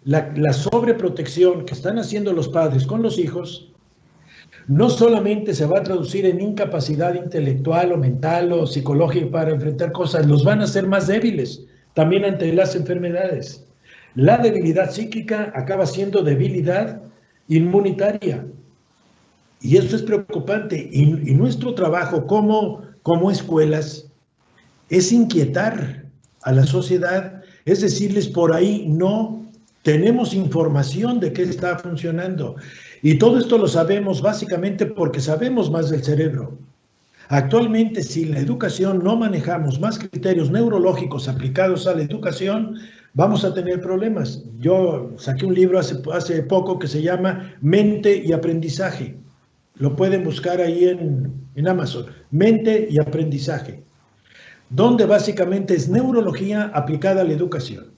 S2: La sobreprotección que están haciendo los padres con los hijos no solamente se va a traducir en incapacidad intelectual o mental o psicológica para enfrentar cosas, los van a hacer más débiles también ante las enfermedades. La debilidad psíquica acaba siendo debilidad inmunitaria. Y eso es preocupante. Y nuestro trabajo como escuelas es inquietar a la sociedad, es decirles, por ahí no tenemos información de qué está funcionando. Y todo esto lo sabemos básicamente porque sabemos más del cerebro. Actualmente, si en la educación no manejamos más criterios neurológicos aplicados a la educación, vamos a tener problemas. Yo saqué un libro hace poco que se llama Mente y Aprendizaje. Lo pueden buscar ahí en Amazon. Mente y Aprendizaje, donde básicamente es neurología aplicada a la educación.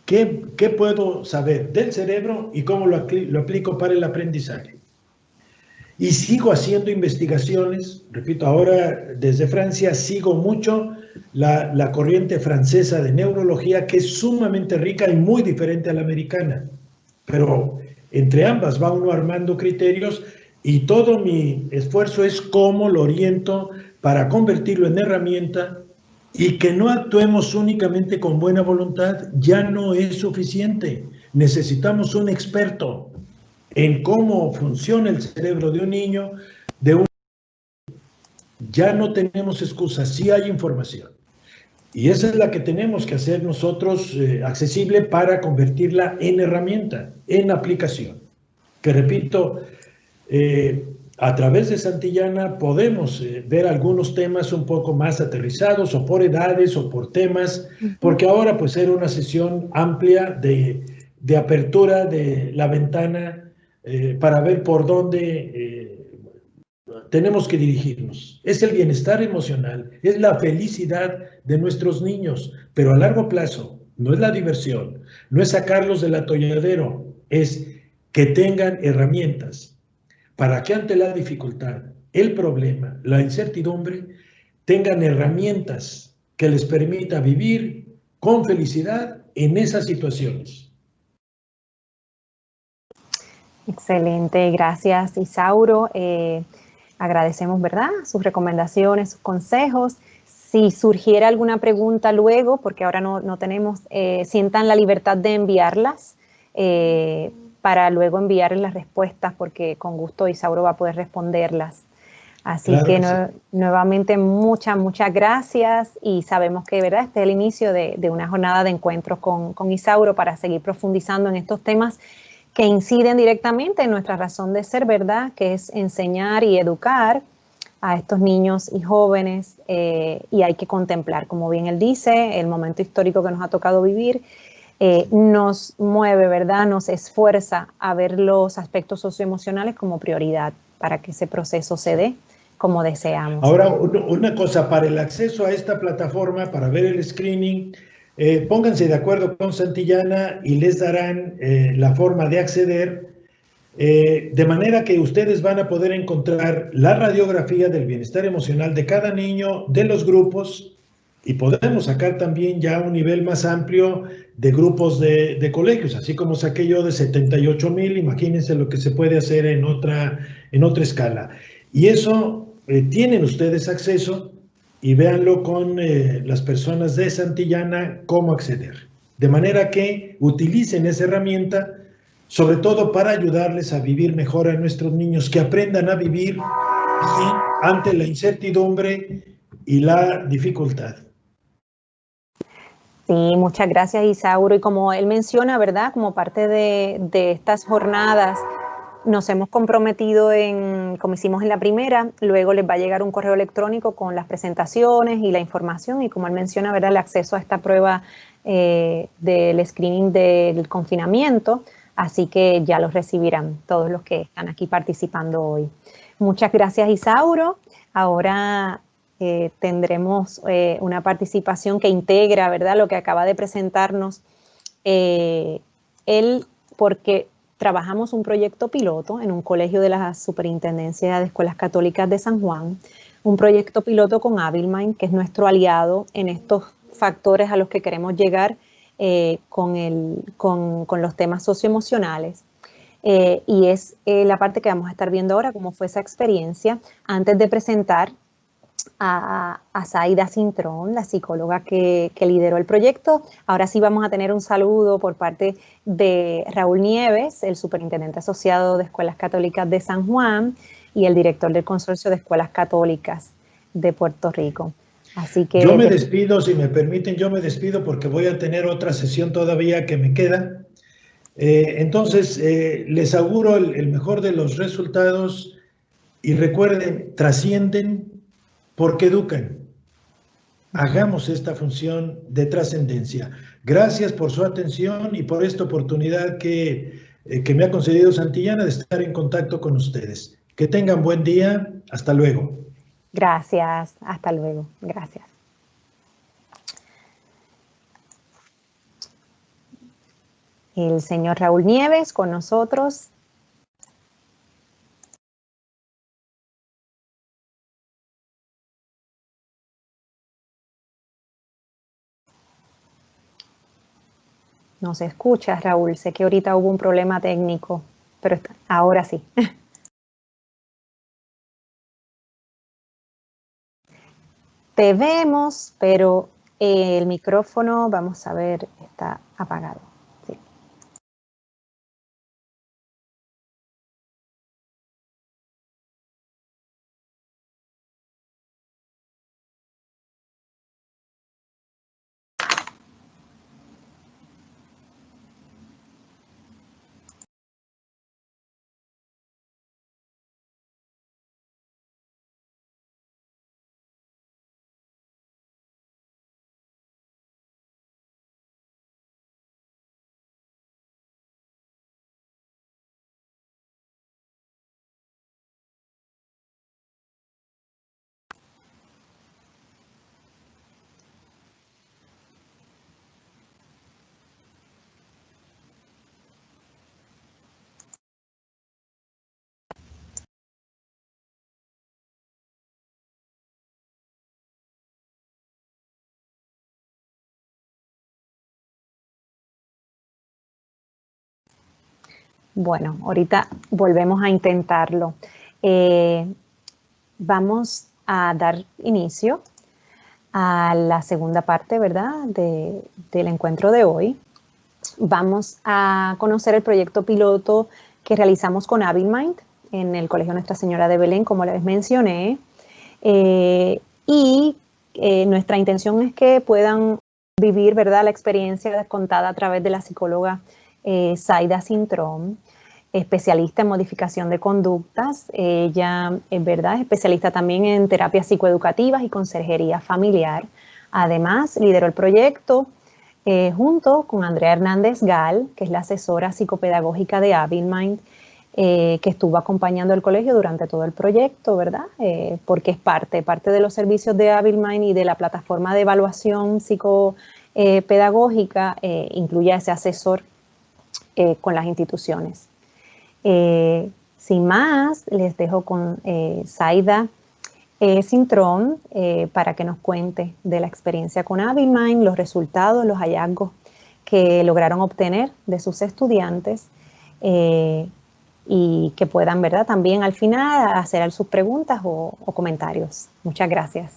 S2: ¿Qué puedo saber del cerebro y cómo lo aplico para el aprendizaje? Y sigo haciendo investigaciones, repito, ahora desde Francia sigo mucho la corriente francesa de neurología, que es sumamente rica y muy diferente a la americana. Pero entre ambas va uno armando criterios y todo mi esfuerzo es cómo lo oriento para convertirlo en herramienta. Y que no actuemos únicamente con buena voluntad ya no es suficiente. Necesitamos un experto en cómo funciona el cerebro de un niño, Ya no tenemos excusas, sí hay información. Y esa es la que tenemos que hacer nosotros accesible para convertirla en herramienta, en aplicación. Que repito, a través de Santillana podemos ver algunos temas un poco más aterrizados, o por edades, o por temas, porque ahora pues era una sesión amplia de apertura de la ventana para ver por dónde tenemos que dirigirnos. Es el bienestar emocional, es la felicidad de nuestros niños, pero a largo plazo, no es la diversión, no es sacarlos del atolladero, es que tengan herramientas para que ante la dificultad, el problema, la incertidumbre, tengan herramientas que les permita vivir con felicidad en esas situaciones.
S1: Excelente, gracias Isauro. Agradecemos, ¿verdad?, sus recomendaciones, sus consejos. Si surgiera alguna pregunta luego, porque ahora no tenemos, sientan la libertad de enviarlas para luego enviarles las respuestas, porque con gusto Isauro va a poder responderlas. Así claro que sí. Nuevamente muchas gracias, y sabemos que, ¿verdad?, este es el inicio de una jornada de encuentros con Isauro para seguir profundizando en estos temas que inciden directamente en nuestra razón de ser, ¿verdad?, que es enseñar y educar a estos niños y jóvenes y hay que contemplar, como bien él dice, el momento histórico que nos ha tocado vivir. Nos mueve, ¿verdad? Nos esfuerza a ver los aspectos socioemocionales como prioridad para que ese proceso se dé como deseamos.
S2: Ahora, una cosa, para el acceso a esta plataforma, para ver el screening, pónganse de acuerdo con Santillana y les darán la forma de acceder, de manera que ustedes van a poder encontrar la radiografía del bienestar emocional de cada niño, de los grupos, y podemos sacar también ya un nivel más amplio de grupos de colegios, así como saqué yo de 78,000, imagínense lo que se puede hacer en otra escala. Y eso tienen ustedes acceso y véanlo con las personas de Santillana cómo acceder. De manera que utilicen esa herramienta, sobre todo para ayudarles a vivir mejor a nuestros niños, que aprendan a vivir ante la incertidumbre y la dificultad.
S1: Sí, muchas gracias, Isauro. Y como él menciona, ¿verdad? Como parte de estas jornadas, nos hemos comprometido como hicimos en la primera, luego les va a llegar un correo electrónico con las presentaciones y la información y como él menciona, ¿verdad? El acceso a esta prueba del screening del confinamiento, así que ya los recibirán todos los que están aquí participando hoy. Muchas gracias, Isauro. Ahora tendremos una participación que integra, ¿verdad? Lo que acaba de presentarnos él, porque trabajamos un proyecto piloto en un colegio de la Superintendencia de Escuelas Católicas de San Juan, un proyecto piloto con Abilmind, que es nuestro aliado en estos factores a los que queremos llegar con los temas socioemocionales. Y es la parte que vamos a estar viendo ahora, cómo fue esa experiencia, antes de presentar a Zaida Cintrón, la psicóloga que lideró el proyecto. Ahora sí vamos a tener un saludo por parte de Raúl Nieves, el superintendente asociado de Escuelas Católicas de San Juan y el director del Consorcio de Escuelas Católicas de Puerto Rico. Así que
S2: yo me despido, si me permiten, yo me despido porque voy a tener otra sesión todavía que me queda. Entonces, les auguro el mejor de los resultados y recuerden, trascienden porque educan. Hagamos esta función de trascendencia. Gracias por su atención y por esta oportunidad que me ha concedido Santillana de estar en contacto con ustedes. Que tengan buen día. Hasta luego.
S1: Gracias. Hasta luego. Gracias. El señor Raúl Nieves con nosotros. No se escucha, Raúl. Sé que ahorita hubo un problema técnico, pero ahora sí. Te vemos, pero el micrófono, vamos a ver, está apagado. Sí. Bueno, ahorita volvemos a intentarlo. Vamos a dar inicio a la segunda parte, ¿verdad?, del encuentro de hoy. Vamos a conocer el proyecto piloto que realizamos con Abilmind en el Colegio Nuestra Señora de Belén, como les mencioné. Nuestra intención es que puedan vivir, ¿verdad?, la experiencia contada a través de la psicóloga Zaida Cintrón. especialista en modificación de conductas. Ella es verdad, especialista también en terapias psicoeducativas y consejería familiar. Además, lideró el proyecto junto con Andrea Hernández Gal, que es la asesora psicopedagógica de Abilmind, que estuvo acompañando el colegio durante todo el proyecto, ¿verdad? Porque es parte de los servicios de Abilmind y de la plataforma de evaluación psicopedagógica, incluye a ese asesor con las instituciones. Sin más, les dejo con Zaida Cintrón para que nos cuente de la experiencia con Abilmind, los resultados, los hallazgos que lograron obtener de sus estudiantes y que puedan, ¿verdad?, también al final hacer sus preguntas o comentarios. Muchas gracias.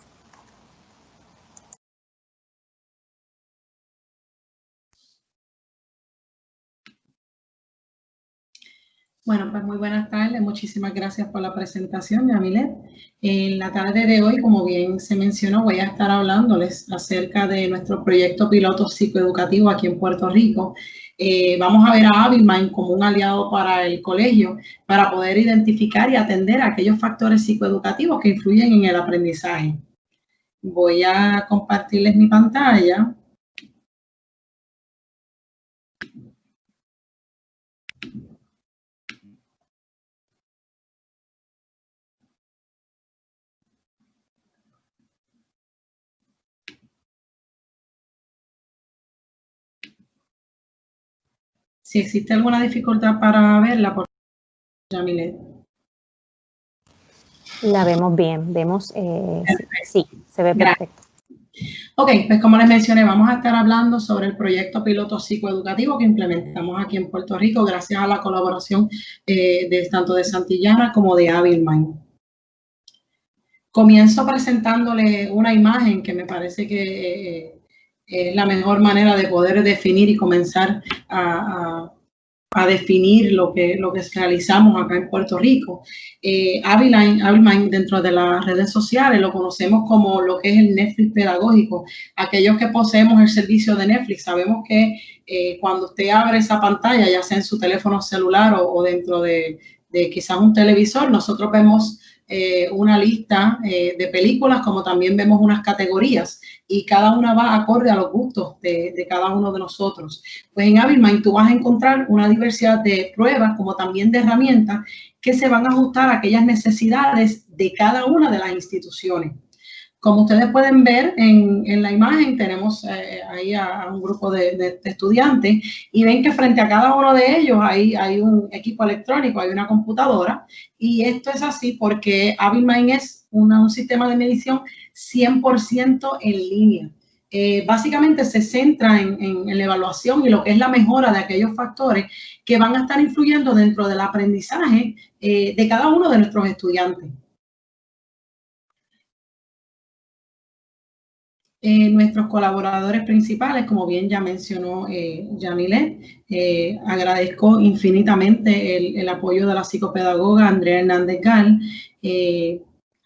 S4: Bueno, pues muy buenas tardes. Muchísimas gracias por la presentación, Yamilet. En la tarde de hoy, como bien se mencionó, voy a estar hablándoles acerca de nuestro proyecto piloto psicoeducativo aquí en Puerto Rico. Vamos a ver a Abilmind como un aliado para el colegio para poder identificar y atender a aquellos factores psicoeducativos que influyen en el aprendizaje. Voy a compartirles mi pantalla. Si existe alguna dificultad para verla, por favor, Yamilet.
S1: La vemos bien, vemos, sí, se ve perfecto.
S4: Ok, pues como les mencioné, vamos a estar hablando sobre el proyecto piloto psicoeducativo que implementamos aquí en Puerto Rico gracias a la colaboración tanto de Santillana como de Abilmind. Comienzo presentándole una imagen que me parece que es la mejor manera de poder definir y comenzar a definir lo que realizamos acá en Puerto Rico. Abilmind dentro de las redes sociales lo conocemos como lo que es el Netflix pedagógico. Aquellos que poseemos el servicio de Netflix sabemos que cuando usted abre esa pantalla, ya sea en su teléfono celular o dentro de quizás un televisor, nosotros vemos una lista de películas, como también vemos unas categorías y cada una va acorde a los gustos de cada uno de nosotros. Pues en Abilmind tú vas a encontrar una diversidad de pruebas como también de herramientas que se van a ajustar a aquellas necesidades de cada una de las instituciones. Como ustedes pueden ver en la imagen, tenemos ahí a un grupo de estudiantes y ven que frente a cada uno de ellos hay un equipo electrónico, hay una computadora, y esto es así porque Abilmind es un sistema de medición 100% en línea. Básicamente se centra en la evaluación y lo que es la mejora de aquellos factores que van a estar influyendo dentro del aprendizaje de cada uno de nuestros estudiantes. Nuestros colaboradores principales, como bien ya mencionó Yamilet, agradezco infinitamente el apoyo de la psicopedagoga Andrea Hernández Gal.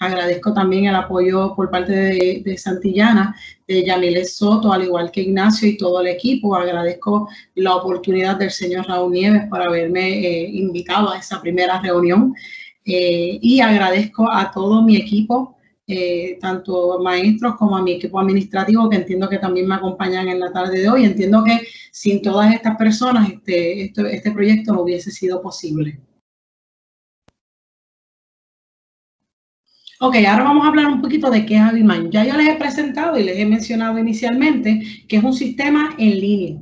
S4: Agradezco también el apoyo por parte de Santillana, de Yamilet Soto, al igual que Ignacio y todo el equipo. Agradezco la oportunidad del señor Raúl Nieves por haberme invitado a esa primera reunión. Y agradezco a todo mi equipo, tanto maestros como a mi equipo administrativo, que entiendo que también me acompañan en la tarde de hoy. Entiendo que sin todas estas personas este proyecto no hubiese sido posible. Ok, ahora vamos a hablar un poquito de qué es Abilmind. Ya yo les he presentado y les he mencionado inicialmente que es un sistema en línea.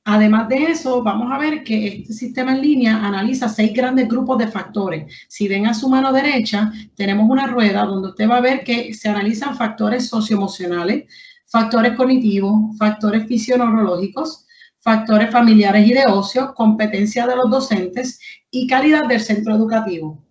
S4: Además de eso, vamos a ver que este sistema en línea analiza 6 grandes grupos de factores. Si ven a su mano derecha, tenemos una rueda donde usted va a ver que se analizan factores socioemocionales, factores cognitivos, factores fisioneurológicos, factores familiares y de ocio, competencia de los docentes y calidad del centro educativo.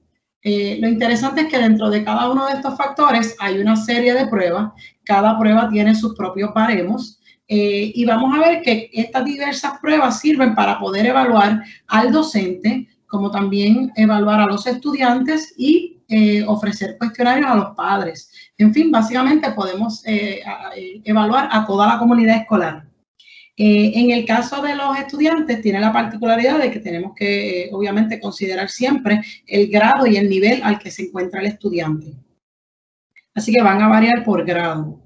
S4: Lo interesante es que dentro de cada uno de estos factores hay una serie de pruebas. Cada prueba tiene sus propios baremos. Y vamos a ver que estas diversas pruebas sirven para poder evaluar al docente, como también evaluar a los estudiantes y ofrecer cuestionarios a los padres. En fin, básicamente podemos evaluar a toda la comunidad escolar. En el caso de los estudiantes, tiene la particularidad de que tenemos que, obviamente, considerar siempre el grado y el nivel al que se encuentra el estudiante. Así que van a variar por grado.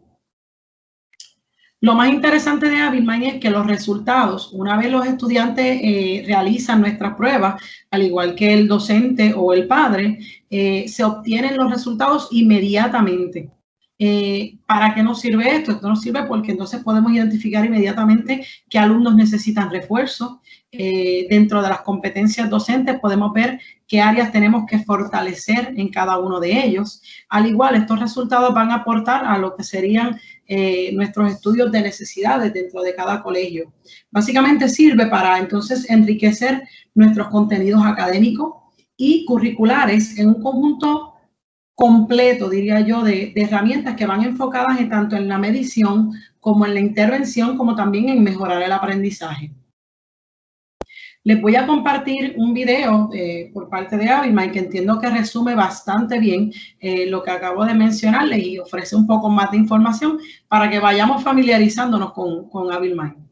S4: Lo más interesante de Abilimind es que los resultados, una vez los estudiantes realizan nuestras pruebas, al igual que el docente o el padre, se obtienen los resultados inmediatamente. ¿Para qué nos sirve esto? Esto nos sirve porque entonces podemos identificar inmediatamente qué alumnos necesitan refuerzo. Dentro de las competencias docentes podemos ver qué áreas tenemos que fortalecer en cada uno de ellos. Al igual, estos resultados van a aportar a lo que serían nuestros estudios de necesidades dentro de cada colegio. Básicamente sirve para entonces enriquecer nuestros contenidos académicos y curriculares en un conjunto completo, diría yo, de herramientas que van enfocadas tanto en la medición como en la intervención, como también en mejorar el aprendizaje. Les voy a compartir un video por parte de Abilimind que entiendo que resume bastante bien lo que acabo de mencionarles y ofrece un poco más de información para que vayamos familiarizándonos con Abilimind.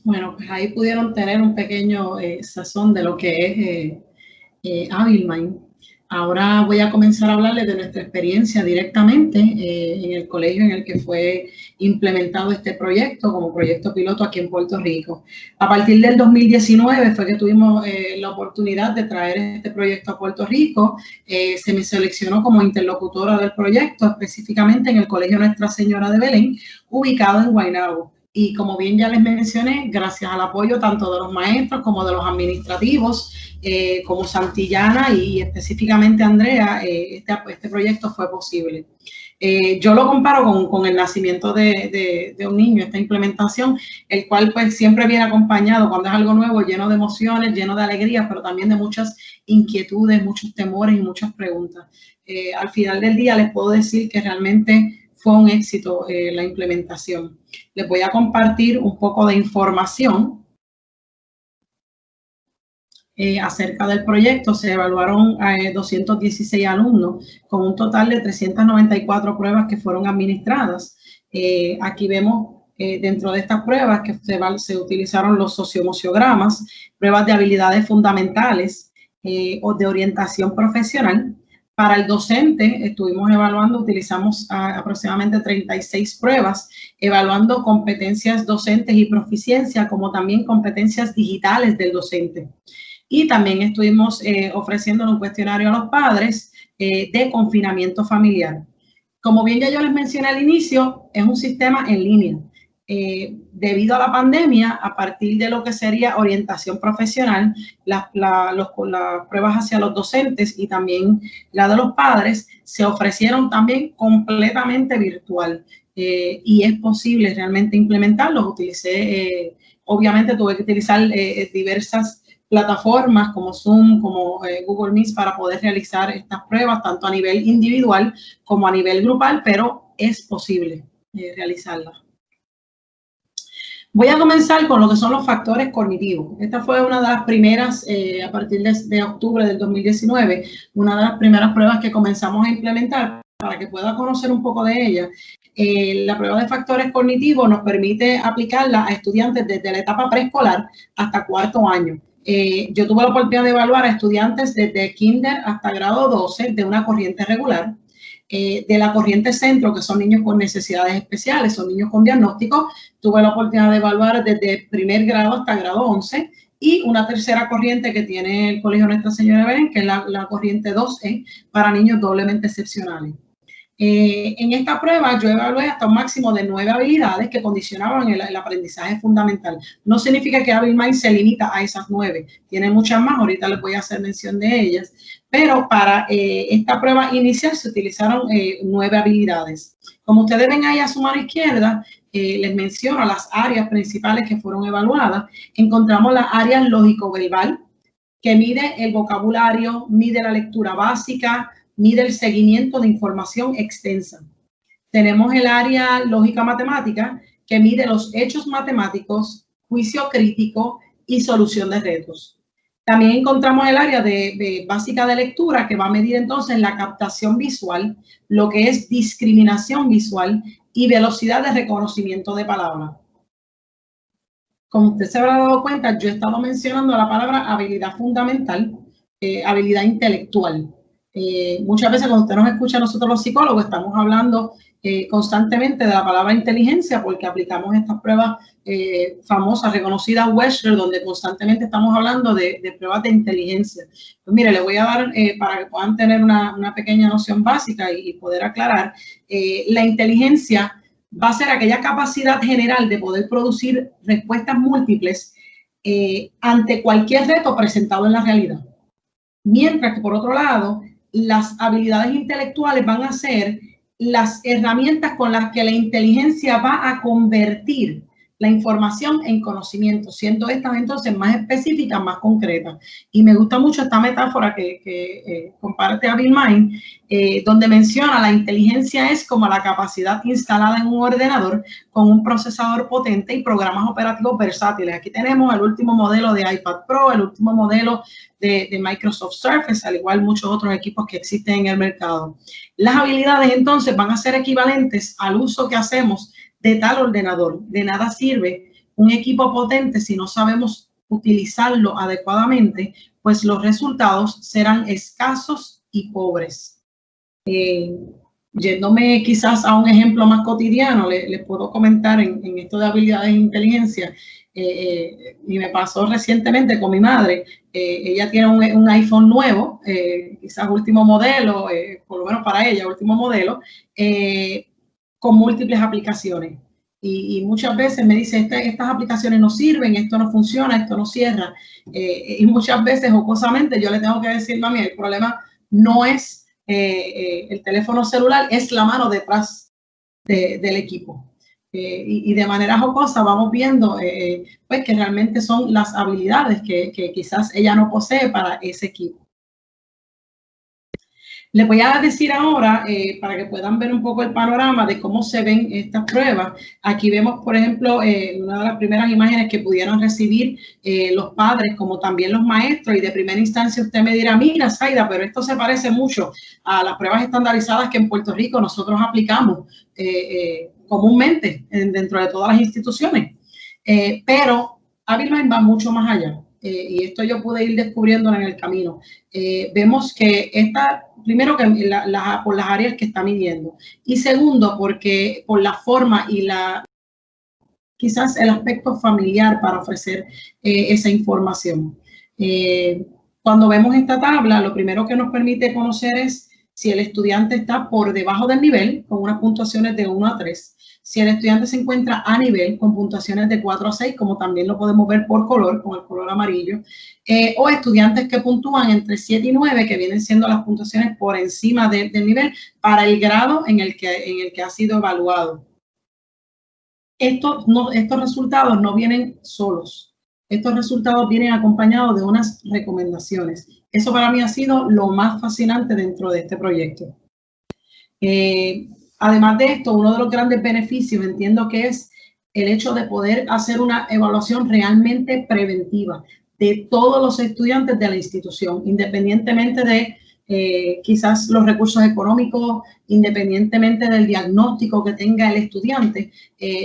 S4: Bueno, pues ahí pudieron tener un pequeño sazón de lo que es Abilimind. Ahora voy a comenzar a hablarles de nuestra experiencia directamente en el colegio en el que fue implementado este proyecto como proyecto piloto aquí en Puerto Rico. A partir del 2019 fue que tuvimos la oportunidad de traer este proyecto a Puerto Rico. Se me seleccionó como interlocutora del proyecto, específicamente en el Colegio Nuestra Señora de Belén, ubicado en Guaynabo. Y como bien ya les mencioné, gracias al apoyo tanto de los maestros como de los administrativos, como Santillana y específicamente Andrea, este proyecto fue posible. Yo lo comparo con el nacimiento de un niño, esta implementación, el cual pues siempre viene acompañado cuando es algo nuevo, lleno de emociones, lleno de alegría, pero también de muchas inquietudes, muchos temores y muchas preguntas. Al final del día les puedo decir que realmente fue un éxito la implementación. Les voy a compartir un poco de información acerca del proyecto. Se evaluaron 216 alumnos con un total de 394 pruebas que fueron administradas. Aquí vemos dentro de estas pruebas que se utilizaron los socioemociogramas, pruebas de habilidades fundamentales o de orientación profesional. Para el docente estuvimos evaluando, utilizamos aproximadamente 36 pruebas, evaluando competencias docentes y proficiencia, como también competencias digitales del docente. Y también estuvimos ofreciendo un cuestionario a los padres de confinamiento familiar. Como bien ya yo les mencioné al inicio, es un sistema en línea. Debido a la pandemia, a partir de lo que sería orientación profesional, las pruebas hacia los docentes y también la de los padres se ofrecieron también completamente virtual. y es posible realmente implementarlos. Obviamente tuve que utilizar diversas plataformas como Zoom, como Google Meet para poder realizar estas pruebas, tanto a nivel individual como a nivel grupal, pero es posible realizarlas. Voy a comenzar con lo que son los factores cognitivos. Esta fue una de las primeras, a partir de octubre del 2019, una de las primeras pruebas que comenzamos a implementar para que pueda conocer un poco de ella. La prueba de factores cognitivos nos permite aplicarla a estudiantes desde la etapa preescolar hasta cuarto año. Yo tuve la oportunidad de evaluar a estudiantes desde kinder hasta grado 12 de una corriente regular, de la corriente centro, que son niños con necesidades especiales, son niños con diagnóstico. Tuve la oportunidad de evaluar desde primer grado hasta grado 11 y una tercera corriente que tiene el Colegio Nuestra Señora de Belén, que es la corriente 2E para niños doblemente excepcionales. En esta prueba yo evalué hasta un máximo de 9 habilidades que condicionaban el aprendizaje fundamental. No significa que AbilMind se limita a esas 9, tiene muchas más, ahorita les voy a hacer mención de ellas, pero para esta prueba inicial se utilizaron 9 habilidades. Como ustedes ven ahí a su mano izquierda, les menciono las áreas principales que fueron evaluadas. Encontramos las áreas lógico-verbal, que mide el vocabulario, mide la lectura básica, mide el seguimiento de información extensa. Tenemos el área lógica matemática, que mide los hechos matemáticos, juicio crítico y solución de retos. También encontramos el área de básica de lectura, que va a medir entonces la captación visual, lo que es discriminación visual y velocidad de reconocimiento de palabras. Como usted se habrá dado cuenta, yo he estado mencionando la palabra habilidad fundamental, habilidad intelectual. Muchas veces cuando usted nos escucha a nosotros los psicólogos, estamos hablando constantemente de la palabra inteligencia porque aplicamos estas pruebas famosas, reconocidas, Wechsler, donde constantemente estamos hablando de pruebas de inteligencia. Pues mire, le voy a dar, para que puedan tener una pequeña noción básica y poder aclarar, la inteligencia va a ser aquella capacidad general de poder producir respuestas múltiples ante cualquier reto presentado en la realidad. Mientras que, por otro lado, las habilidades intelectuales van a ser las herramientas con las que la inteligencia va a convertir la información en conocimiento, siendo estas entonces más específicas, más concretas. Y me gusta mucho esta metáfora que comparte AbilMind, donde menciona la inteligencia es como la capacidad instalada en un ordenador con un procesador potente y programas operativos versátiles. Aquí tenemos el último modelo de iPad Pro, el último modelo de Microsoft Surface, al igual muchos otros equipos que existen en el mercado. Las habilidades entonces van a ser equivalentes al uso que hacemos de tal ordenador. De nada sirve un equipo potente si no sabemos utilizarlo adecuadamente, pues los resultados serán escasos y pobres. Yéndome quizás a un ejemplo más cotidiano, les puedo comentar en esto de habilidades de inteligencia, y me pasó recientemente con mi madre. Ella tiene un iPhone nuevo, quizás último modelo, por lo menos para ella, último modelo, con múltiples aplicaciones. Y muchas veces me dice, estas aplicaciones no sirven, esto no funciona, esto no cierra. Y muchas veces, jocosamente, yo le tengo que decir, mami, el problema no es el teléfono celular, es la mano detrás del equipo. Y de manera jocosa vamos viendo pues que realmente son las habilidades que quizás ella no posee para ese equipo. Les voy a decir ahora, para que puedan ver un poco el panorama de cómo se ven estas pruebas. Aquí vemos, por ejemplo, una de las primeras imágenes que pudieron recibir los padres, como también los maestros, y de primera instancia usted me dirá, mira, Zaida, pero esto se parece mucho a las pruebas estandarizadas que en Puerto Rico nosotros aplicamos comúnmente dentro de todas las instituciones. Pero AbilMind va mucho más allá. Y esto yo pude ir descubriéndolo en el camino. Vemos que primero que por las áreas que está midiendo, y segundo porque por la forma y quizás el aspecto familiar para ofrecer esa información. Cuando vemos esta tabla, lo primero que nos permite conocer es si el estudiante está por debajo del nivel, con unas puntuaciones de 1 a 3. Si el estudiante se encuentra a nivel, con puntuaciones de 4 a 6, como también lo podemos ver por color, con el color amarillo, o estudiantes que puntúan entre 7 y 9, que vienen siendo las puntuaciones por encima del nivel para el grado en el que ha sido evaluado. estos resultados no vienen solos. Estos resultados vienen acompañados de unas recomendaciones. Eso para mí ha sido lo más fascinante dentro de este proyecto. Además de esto, uno de los grandes beneficios entiendo que es el hecho de poder hacer una evaluación realmente preventiva de todos los estudiantes de la institución, independientemente de quizás los recursos económicos, independientemente del diagnóstico que tenga el estudiante.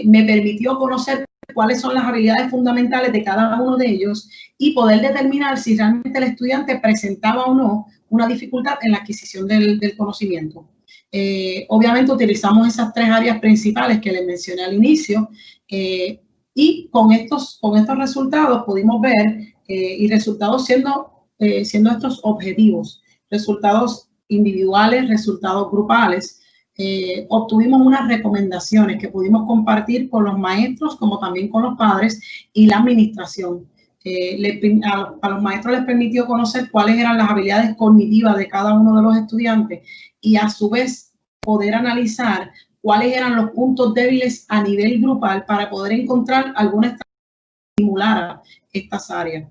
S4: Me permitió conocer cuáles son las habilidades fundamentales de cada uno de ellos y poder determinar si realmente el estudiante presentaba o no una dificultad en la adquisición del conocimiento. Obviamente utilizamos esas 3 áreas principales que les mencioné al inicio y con estos resultados pudimos ver y resultados siendo estos objetivos, resultados individuales, resultados grupales. Obtuvimos unas recomendaciones que pudimos compartir con los maestros como también con los padres y la administración. A los maestros les permitió conocer cuáles eran las habilidades cognitivas de cada uno de los estudiantes y a su vez poder analizar cuáles eran los puntos débiles a nivel grupal para poder encontrar alguna estrategia que estimulara estas áreas.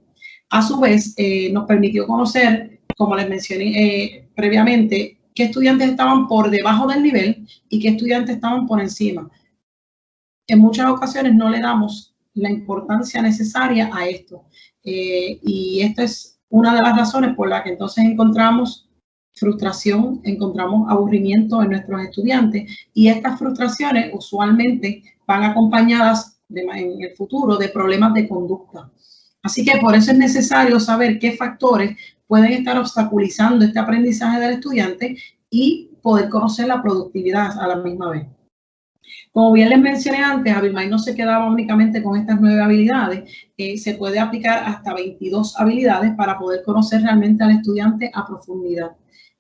S4: A su vez, nos permitió conocer, como les mencioné previamente, qué estudiantes estaban por debajo del nivel y qué estudiantes estaban por encima. En muchas ocasiones no le damos la importancia necesaria a esto. Y esta es una de las razones por las que entonces encontramos frustración, encontramos aburrimiento en nuestros estudiantes y estas frustraciones usualmente van acompañadas en el futuro de problemas de conducta. Así que por eso es necesario saber qué factores pueden estar obstaculizando este aprendizaje del estudiante y poder conocer la productividad a la misma vez. Como bien les mencioné antes, Abilimind no se quedaba únicamente con estas 9 habilidades, se puede aplicar hasta 22 habilidades para poder conocer realmente al estudiante a profundidad.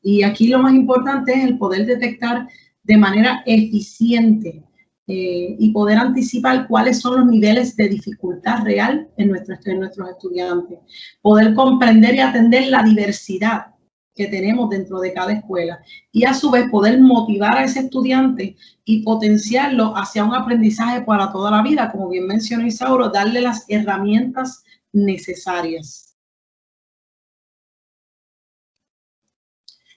S4: Y aquí lo más importante es el poder detectar de manera eficiente y poder anticipar cuáles son los niveles de dificultad real en nuestros estudiantes. Poder comprender y atender la diversidad que tenemos dentro de cada escuela y a su vez poder motivar a ese estudiante y potenciarlo hacia un aprendizaje para toda la vida, como bien mencionó Isauro, darle las herramientas necesarias.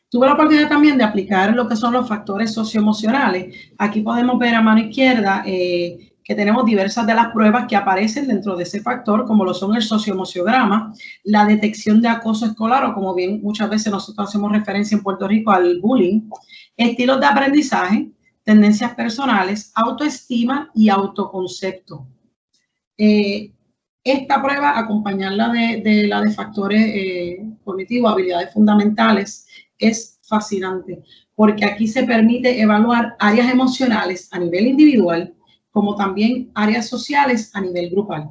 S4: Tuve la oportunidad también de aplicar lo que son los factores socioemocionales. Aquí podemos ver a mano izquierda que tenemos diversas de las pruebas que aparecen dentro de ese factor, como lo son el socioemociograma, la detección de acoso escolar, o como bien muchas veces nosotros hacemos referencia en Puerto Rico al bullying, estilos de aprendizaje, tendencias personales, autoestima y autoconcepto. Esta prueba, acompañarla de la de factores cognitivos, habilidades fundamentales, es fascinante, porque aquí se permite evaluar áreas emocionales a nivel individual, como también áreas sociales a nivel grupal.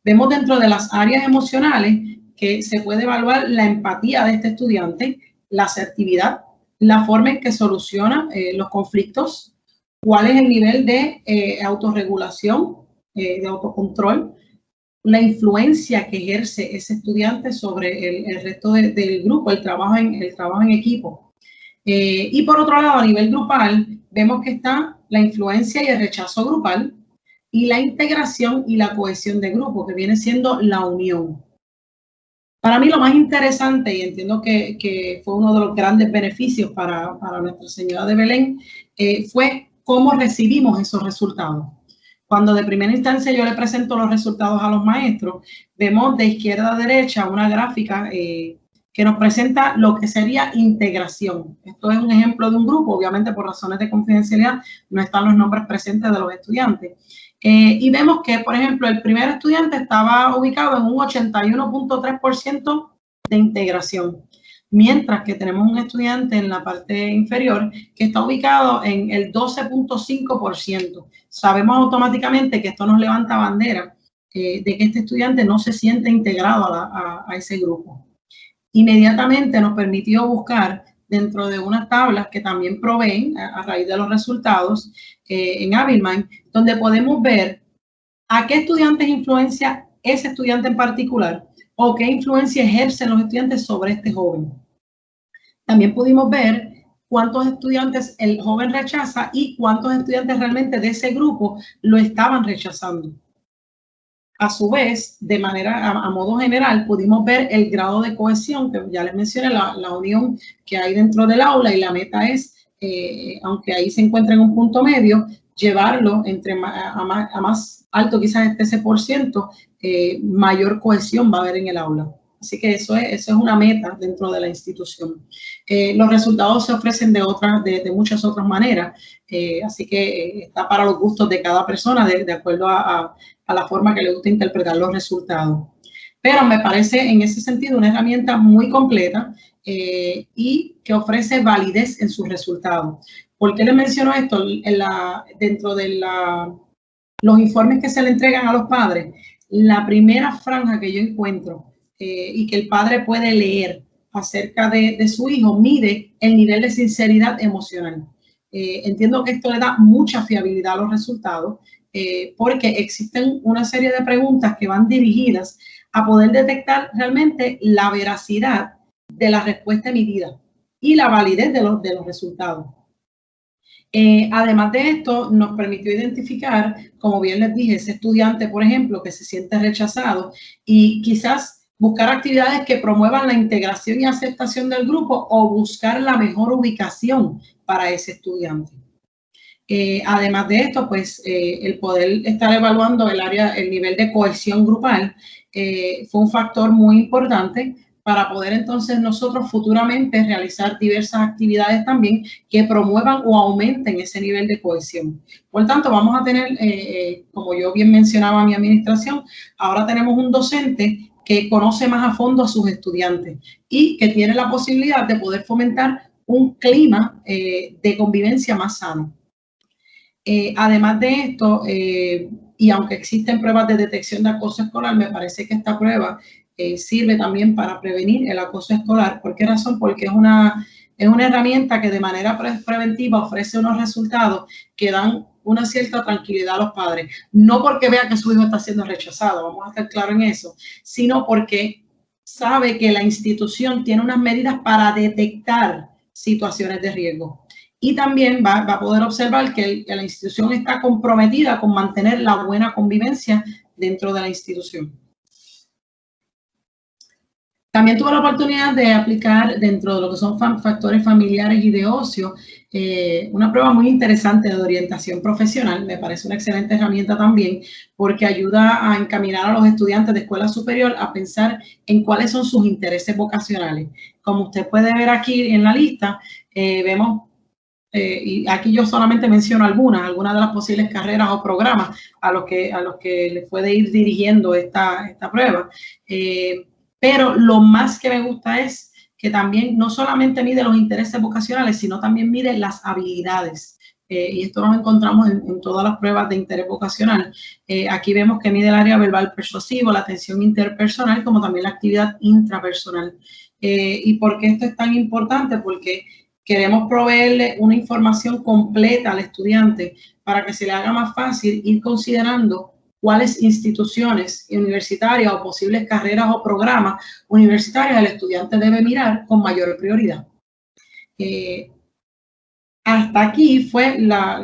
S4: Vemos dentro de las áreas emocionales que se puede evaluar la empatía de este estudiante, la asertividad, la forma en que soluciona los conflictos, cuál es el nivel de autorregulación, de autocontrol, la influencia que ejerce ese estudiante sobre el resto del grupo, el trabajo en equipo. Y por otro lado, a nivel grupal, vemos que está la influencia y el rechazo grupal y la integración y la cohesión de grupo, que viene siendo la unión. Para mí lo más interesante, y entiendo que fue uno de los grandes beneficios para Nuestra Señora de Belén, fue cómo recibimos esos resultados. Cuando de primera instancia yo le presento los resultados a los maestros, vemos de izquierda a derecha una gráfica que nos presenta lo que sería integración. Esto es un ejemplo de un grupo, obviamente por razones de confidencialidad no están los nombres presentes de los estudiantes. Y vemos que, por ejemplo, el primer estudiante estaba ubicado en un 81.3% de integración, mientras que tenemos un estudiante en la parte inferior que está ubicado en el 12.5%. Sabemos automáticamente que esto nos levanta bandera de que este estudiante no se siente integrado a ese grupo. Inmediatamente nos permitió buscar dentro de unas tablas que también proveen a raíz de los resultados en Abilimind, donde podemos ver a qué estudiantes influencia ese estudiante en particular o qué influencia ejercen los estudiantes sobre este joven. También pudimos ver cuántos estudiantes el joven rechaza y cuántos estudiantes realmente de ese grupo lo estaban rechazando. A su vez, de manera, a modo general, pudimos ver el grado de cohesión, que ya les mencioné, la unión que hay dentro del aula, y la meta es, aunque ahí se encuentra en un punto medio, llevarlo a más alto, quizás este 13%, mayor cohesión va a haber en el aula. Así que eso es una meta dentro de la institución. Los resultados se ofrecen de muchas otras maneras, así que está para los gustos de cada persona, de acuerdo a la forma que le gusta interpretar los resultados. Pero me parece en ese sentido una herramienta muy completa y que ofrece validez en sus resultados. ¿Por qué les menciono esto? Dentro de los informes que se le entregan a los padres, la primera franja que yo encuentro y que el padre puede leer acerca de su hijo mide el nivel de sinceridad emocional. Entiendo que esto le da mucha fiabilidad a los resultados porque existen una serie de preguntas que van dirigidas a poder detectar realmente la veracidad de la respuesta emitida y la validez de los resultados. Además de esto, nos permitió identificar, como bien les dije, ese estudiante, por ejemplo, que se siente rechazado y quizás buscar actividades que promuevan la integración y aceptación del grupo o buscar la mejor ubicación para ese estudiante. Además de esto, pues el poder estar evaluando el nivel de cohesión grupal fue un factor muy importante para poder entonces nosotros futuramente realizar diversas actividades también que promuevan o aumenten ese nivel de cohesión. Por tanto, vamos a tener, como yo bien mencionaba en mi administración, ahora tenemos un docente que conoce más a fondo a sus estudiantes y que tiene la posibilidad de poder fomentar un clima de convivencia más sano. Además de esto, y aunque existen pruebas de detección de acoso escolar, me parece que esta prueba sirve también para prevenir el acoso escolar. ¿Por qué razón? Porque es una herramienta que de manera preventiva ofrece unos resultados que dan una cierta tranquilidad a los padres. No porque vea que su hijo está siendo rechazado, vamos a estar claros en eso, sino porque sabe que la institución tiene unas medidas para detectar situaciones de riesgo. Y también va a poder observar que la institución está comprometida con mantener la buena convivencia dentro de la institución. También tuve la oportunidad de aplicar dentro de lo que son factores familiares y de ocio, una prueba muy interesante de orientación profesional. Me parece una excelente herramienta también porque ayuda a encaminar a los estudiantes de escuela superior a pensar en cuáles son sus intereses vocacionales. Como usted puede ver aquí en la lista, vemos, y aquí yo solamente menciono algunas de las posibles carreras o programas a los que les puede ir dirigiendo esta prueba. Pero lo más que me gusta es que también no solamente mide los intereses vocacionales, sino también mide las habilidades. Y esto lo encontramos en todas las pruebas de interés vocacional. Aquí vemos que mide el área verbal persuasivo, la atención interpersonal, como también la actividad intrapersonal. ¿Y por qué esto es tan importante? Porque queremos proveerle una información completa al estudiante para que se le haga más fácil ir considerando cuáles instituciones universitarias o posibles carreras o programas universitarios el estudiante debe mirar con mayor prioridad. Hasta aquí fue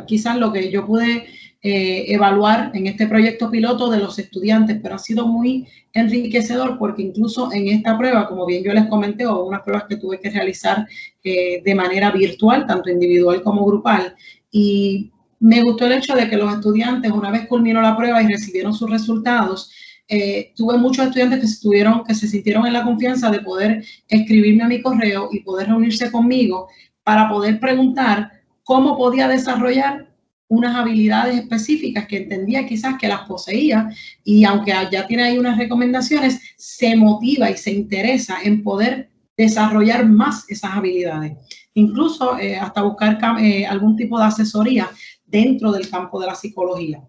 S4: quizás lo que yo pude evaluar en este proyecto piloto de los estudiantes, pero ha sido muy enriquecedor porque incluso en esta prueba, como bien yo les comenté, o unas pruebas que tuve que realizar de manera virtual, tanto individual como grupal, y me gustó el hecho de que los estudiantes, una vez culminó la prueba y recibieron sus resultados, tuve muchos estudiantes que se sintieron en la confianza de poder escribirme a mi correo y poder reunirse conmigo para poder preguntar cómo podía desarrollar unas habilidades específicas que entendía quizás que las poseía y aunque ya tiene ahí unas recomendaciones, se motiva y se interesa en poder desarrollar más esas habilidades. Incluso hasta buscar algún tipo de asesoría dentro del campo de la psicología.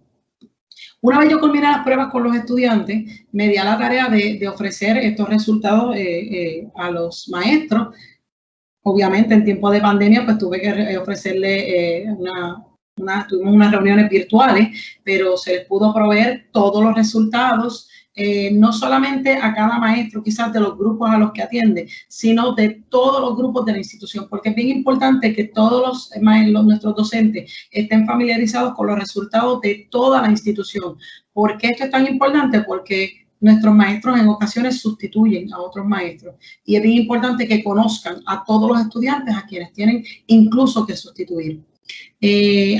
S4: Una vez yo culminé las pruebas con los estudiantes, me di a la tarea de ofrecer estos resultados a los maestros. Obviamente en tiempo de pandemia pues tuve que ofrecerle tuvimos unas reuniones virtuales, pero se les pudo proveer todos los resultados no solamente a cada maestro, quizás de los grupos a los que atiende, sino de todos los grupos de la institución, porque es bien importante que todos nuestros docentes estén familiarizados con los resultados de toda la institución. ¿Por qué esto es tan importante? Porque nuestros maestros en ocasiones sustituyen a otros maestros y es bien importante que conozcan a todos los estudiantes a quienes tienen incluso que sustituir.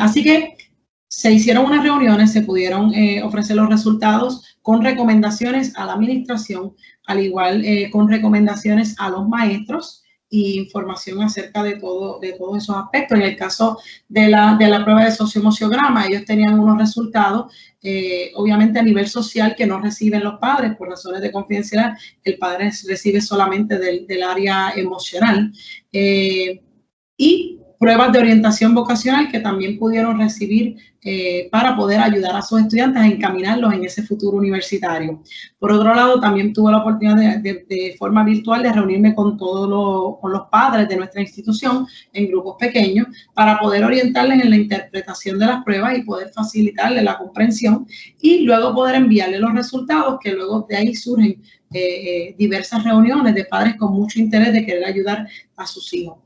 S4: Así que se hicieron unas reuniones, se pudieron ofrecer los resultados con recomendaciones a la administración, al igual con recomendaciones a los maestros y información acerca de todos esos aspectos. En el caso de la prueba de socioemociograma, ellos tenían unos resultados, obviamente a nivel social, que no reciben los padres por razones de confidencialidad. El padre recibe solamente del área emocional. Y pruebas de orientación vocacional que también pudieron recibir para poder ayudar a sus estudiantes a encaminarlos en ese futuro universitario. Por otro lado, también tuve la oportunidad de forma virtual de reunirme con con los padres de nuestra institución en grupos pequeños para poder orientarles en la interpretación de las pruebas y poder facilitarles la comprensión y luego poder enviarles los resultados, que luego de ahí surgen diversas reuniones de padres con mucho interés de querer ayudar a sus hijos.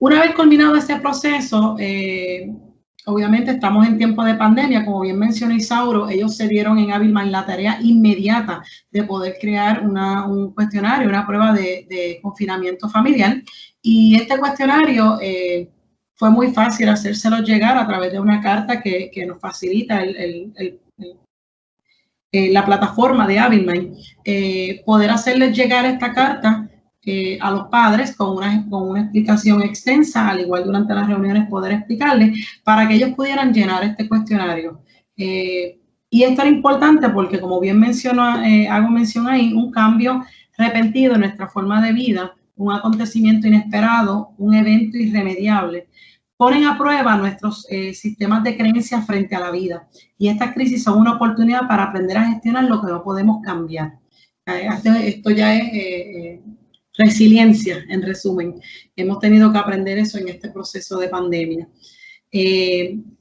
S4: Una vez culminado ese proceso, obviamente estamos en tiempo de pandemia, como bien mencionó Isauro, ellos se dieron en Avilman la tarea inmediata de poder crear un cuestionario, una prueba de confinamiento familiar, y este cuestionario fue muy fácil hacérselo llegar a través de una carta que nos facilita la plataforma de Avilman, poder hacerles llegar esta carta a los padres con una explicación extensa, al igual durante las reuniones poder explicarles para que ellos pudieran llenar este cuestionario. Y esto era importante porque, como bien mencionó, hago mención ahí, un cambio repentino en nuestra forma de vida, un acontecimiento inesperado, un evento irremediable, ponen a prueba nuestros sistemas de creencias frente a la vida. Y estas crisis son una oportunidad para aprender a gestionar lo que no podemos cambiar. Esto ya es resiliencia, en resumen. Hemos tenido que aprender eso en este proceso de pandemia.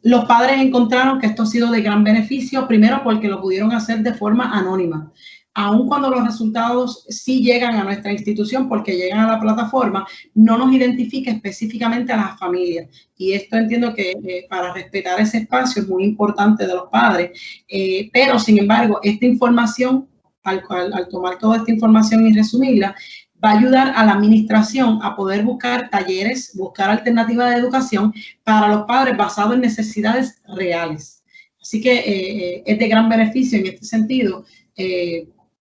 S4: Los padres encontraron que esto ha sido de gran beneficio, primero porque lo pudieron hacer de forma anónima. Aun cuando los resultados sí llegan a nuestra institución porque llegan a la plataforma, no nos identifica específicamente a las familias. Y esto entiendo que para respetar ese espacio es muy importante de los padres. Pero, sin embargo, esta información, al tomar toda esta información y resumirla, va a ayudar a la administración a poder buscar talleres, buscar alternativas de educación para los padres basados en necesidades reales. Así que es de gran beneficio en este sentido,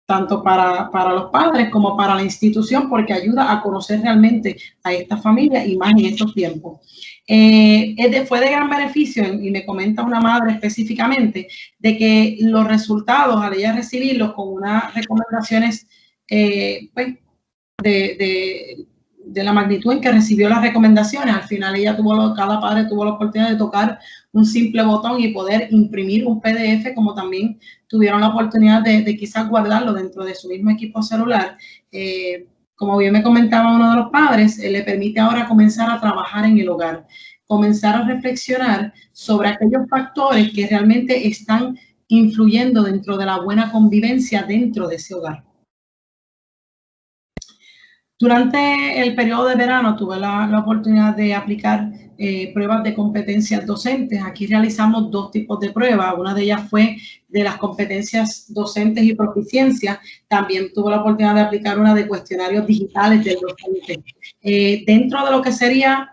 S4: tanto para los padres como para la institución, porque ayuda a conocer realmente a esta familia y más en estos tiempos. Fue de gran beneficio, y me comenta una madre específicamente, de que los resultados, al ella recibirlos con unas recomendaciones, pues, de la magnitud en que recibió las recomendaciones. Al final cada padre tuvo la oportunidad de tocar un simple botón y poder imprimir un PDF, como también tuvieron la oportunidad de quizás guardarlo dentro de su mismo equipo celular. Como bien me comentaba uno de los padres, le permite ahora comenzar a trabajar en el hogar, comenzar a reflexionar sobre aquellos factores que realmente están influyendo dentro de la buena convivencia dentro de ese hogar. Durante el periodo de verano tuve la oportunidad de aplicar pruebas de competencias docentes. Aquí realizamos dos tipos de pruebas. Una de ellas fue de las competencias docentes y proficiencia. También tuve la oportunidad de aplicar una de cuestionarios digitales del docente. Dentro de lo que sería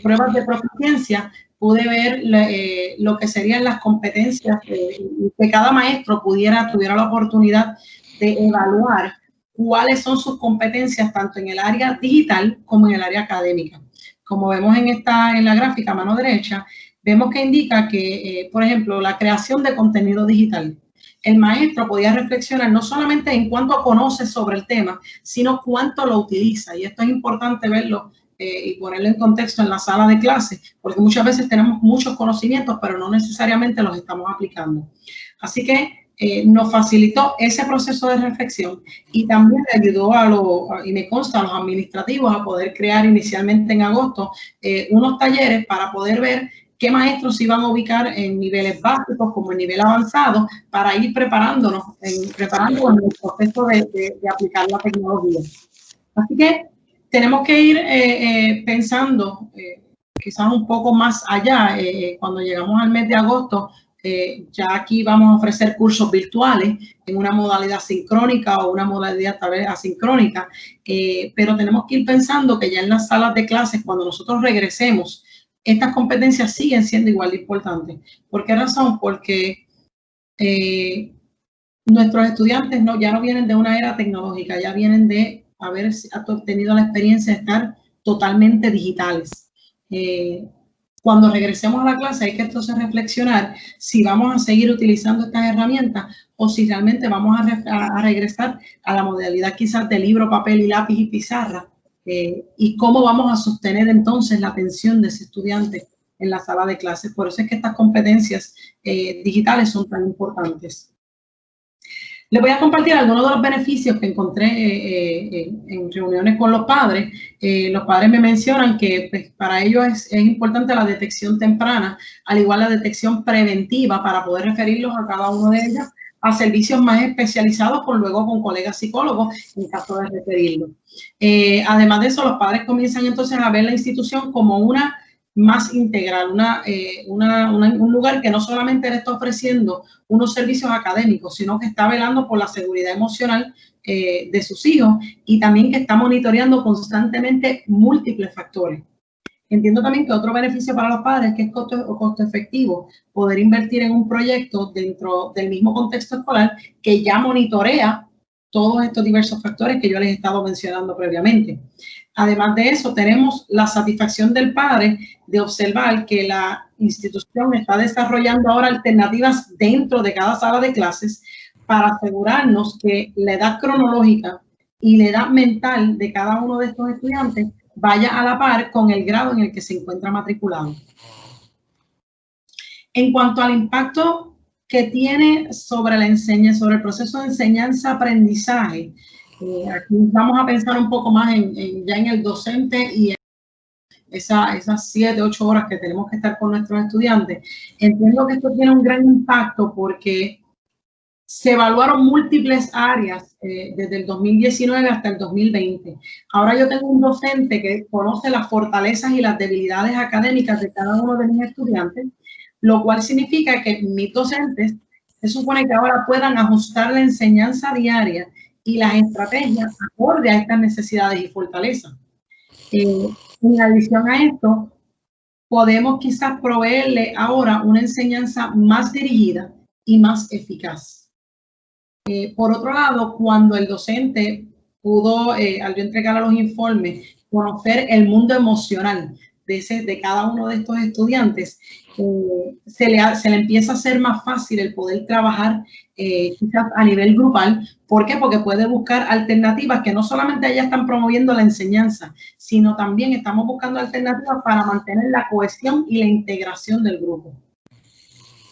S4: pruebas de proficiencia, pude ver lo que serían las competencias que cada maestro tuviera la oportunidad de evaluar cuáles son sus competencias tanto en el área digital como en el área académica. Como vemos en la gráfica a mano derecha, vemos que indica que, por ejemplo, la creación de contenido digital. El maestro podía reflexionar no solamente en cuánto conoce sobre el tema, sino cuánto lo utiliza. Y esto es importante verlo y ponerlo en contexto en la sala de clase, porque muchas veces tenemos muchos conocimientos, pero no necesariamente los estamos aplicando. Así que nos facilitó ese proceso de reflexión y también le ayudó y me consta a los administrativos a poder crear inicialmente en agosto unos talleres para poder ver qué maestros se iban a ubicar en niveles básicos como en nivel avanzado para ir preparándonos en el proceso de aplicar la tecnología. Así que tenemos que ir pensando quizás un poco más allá. Cuando llegamos al mes de agosto, ya aquí vamos a ofrecer cursos virtuales en una modalidad sincrónica o una modalidad tal vez asincrónica, pero tenemos que ir pensando que ya en las salas de clases, cuando nosotros regresemos, estas competencias siguen siendo igual de importantes. ¿Por qué razón? Porque nuestros estudiantes ya no vienen de una era tecnológica, ya vienen de haber obtenido la experiencia de estar totalmente digitales. Cuando regresemos a la clase hay que entonces reflexionar si vamos a seguir utilizando estas herramientas o si realmente vamos a regresar a la modalidad quizás de libro, papel y lápiz y pizarra, y cómo vamos a sostener entonces la atención de ese estudiante en la sala de clases. Por eso es que estas competencias digitales son tan importantes. Les voy a compartir algunos de los beneficios que encontré en reuniones con los padres. Los padres me mencionan que pues, para ellos es importante la detección temprana, al igual la detección preventiva para poder referirlos a cada uno de ellos a servicios más especializados, luego con colegas psicólogos en caso de referirlos. Además de eso, los padres comienzan entonces a ver la institución como una más integral, un lugar que no solamente le está ofreciendo unos servicios académicos, sino que está velando por la seguridad emocional de sus hijos y también que está monitoreando constantemente múltiples factores. Entiendo también que otro beneficio para los padres es que es costo efectivo poder invertir en un proyecto dentro del mismo contexto escolar que ya monitorea todos estos diversos factores que yo les he estado mencionando previamente. Además de eso, tenemos la satisfacción del padre de observar que la institución está desarrollando ahora alternativas dentro de cada sala de clases para asegurarnos que la edad cronológica y la edad mental de cada uno de estos estudiantes vaya a la par con el grado en el que se encuentra matriculado. En cuanto al impacto que tiene sobre el proceso de enseñanza-aprendizaje, aquí vamos a pensar un poco más ya en el docente y en esas 7, 8 horas que tenemos que estar con nuestros estudiantes. Entiendo que esto tiene un gran impacto porque se evaluaron múltiples áreas desde el 2019 hasta el 2020. Ahora yo tengo un docente que conoce las fortalezas y las debilidades académicas de cada uno de mis estudiantes, lo cual significa que mis docentes se supone que ahora puedan ajustar la enseñanza diaria y las estrategias acorde a estas necesidades y fortalezas. En adición a esto, podemos quizás proveerle ahora una enseñanza más dirigida y más eficaz. Por otro lado, cuando el docente pudo, al yo entregar los informes, conocer el mundo emocional de cada uno de estos estudiantes, se le empieza a hacer más fácil el poder trabajar quizás a nivel grupal. ¿Por qué? Porque puede buscar alternativas que no solamente ya están promoviendo la enseñanza, sino también estamos buscando alternativas para mantener la cohesión y la integración del grupo.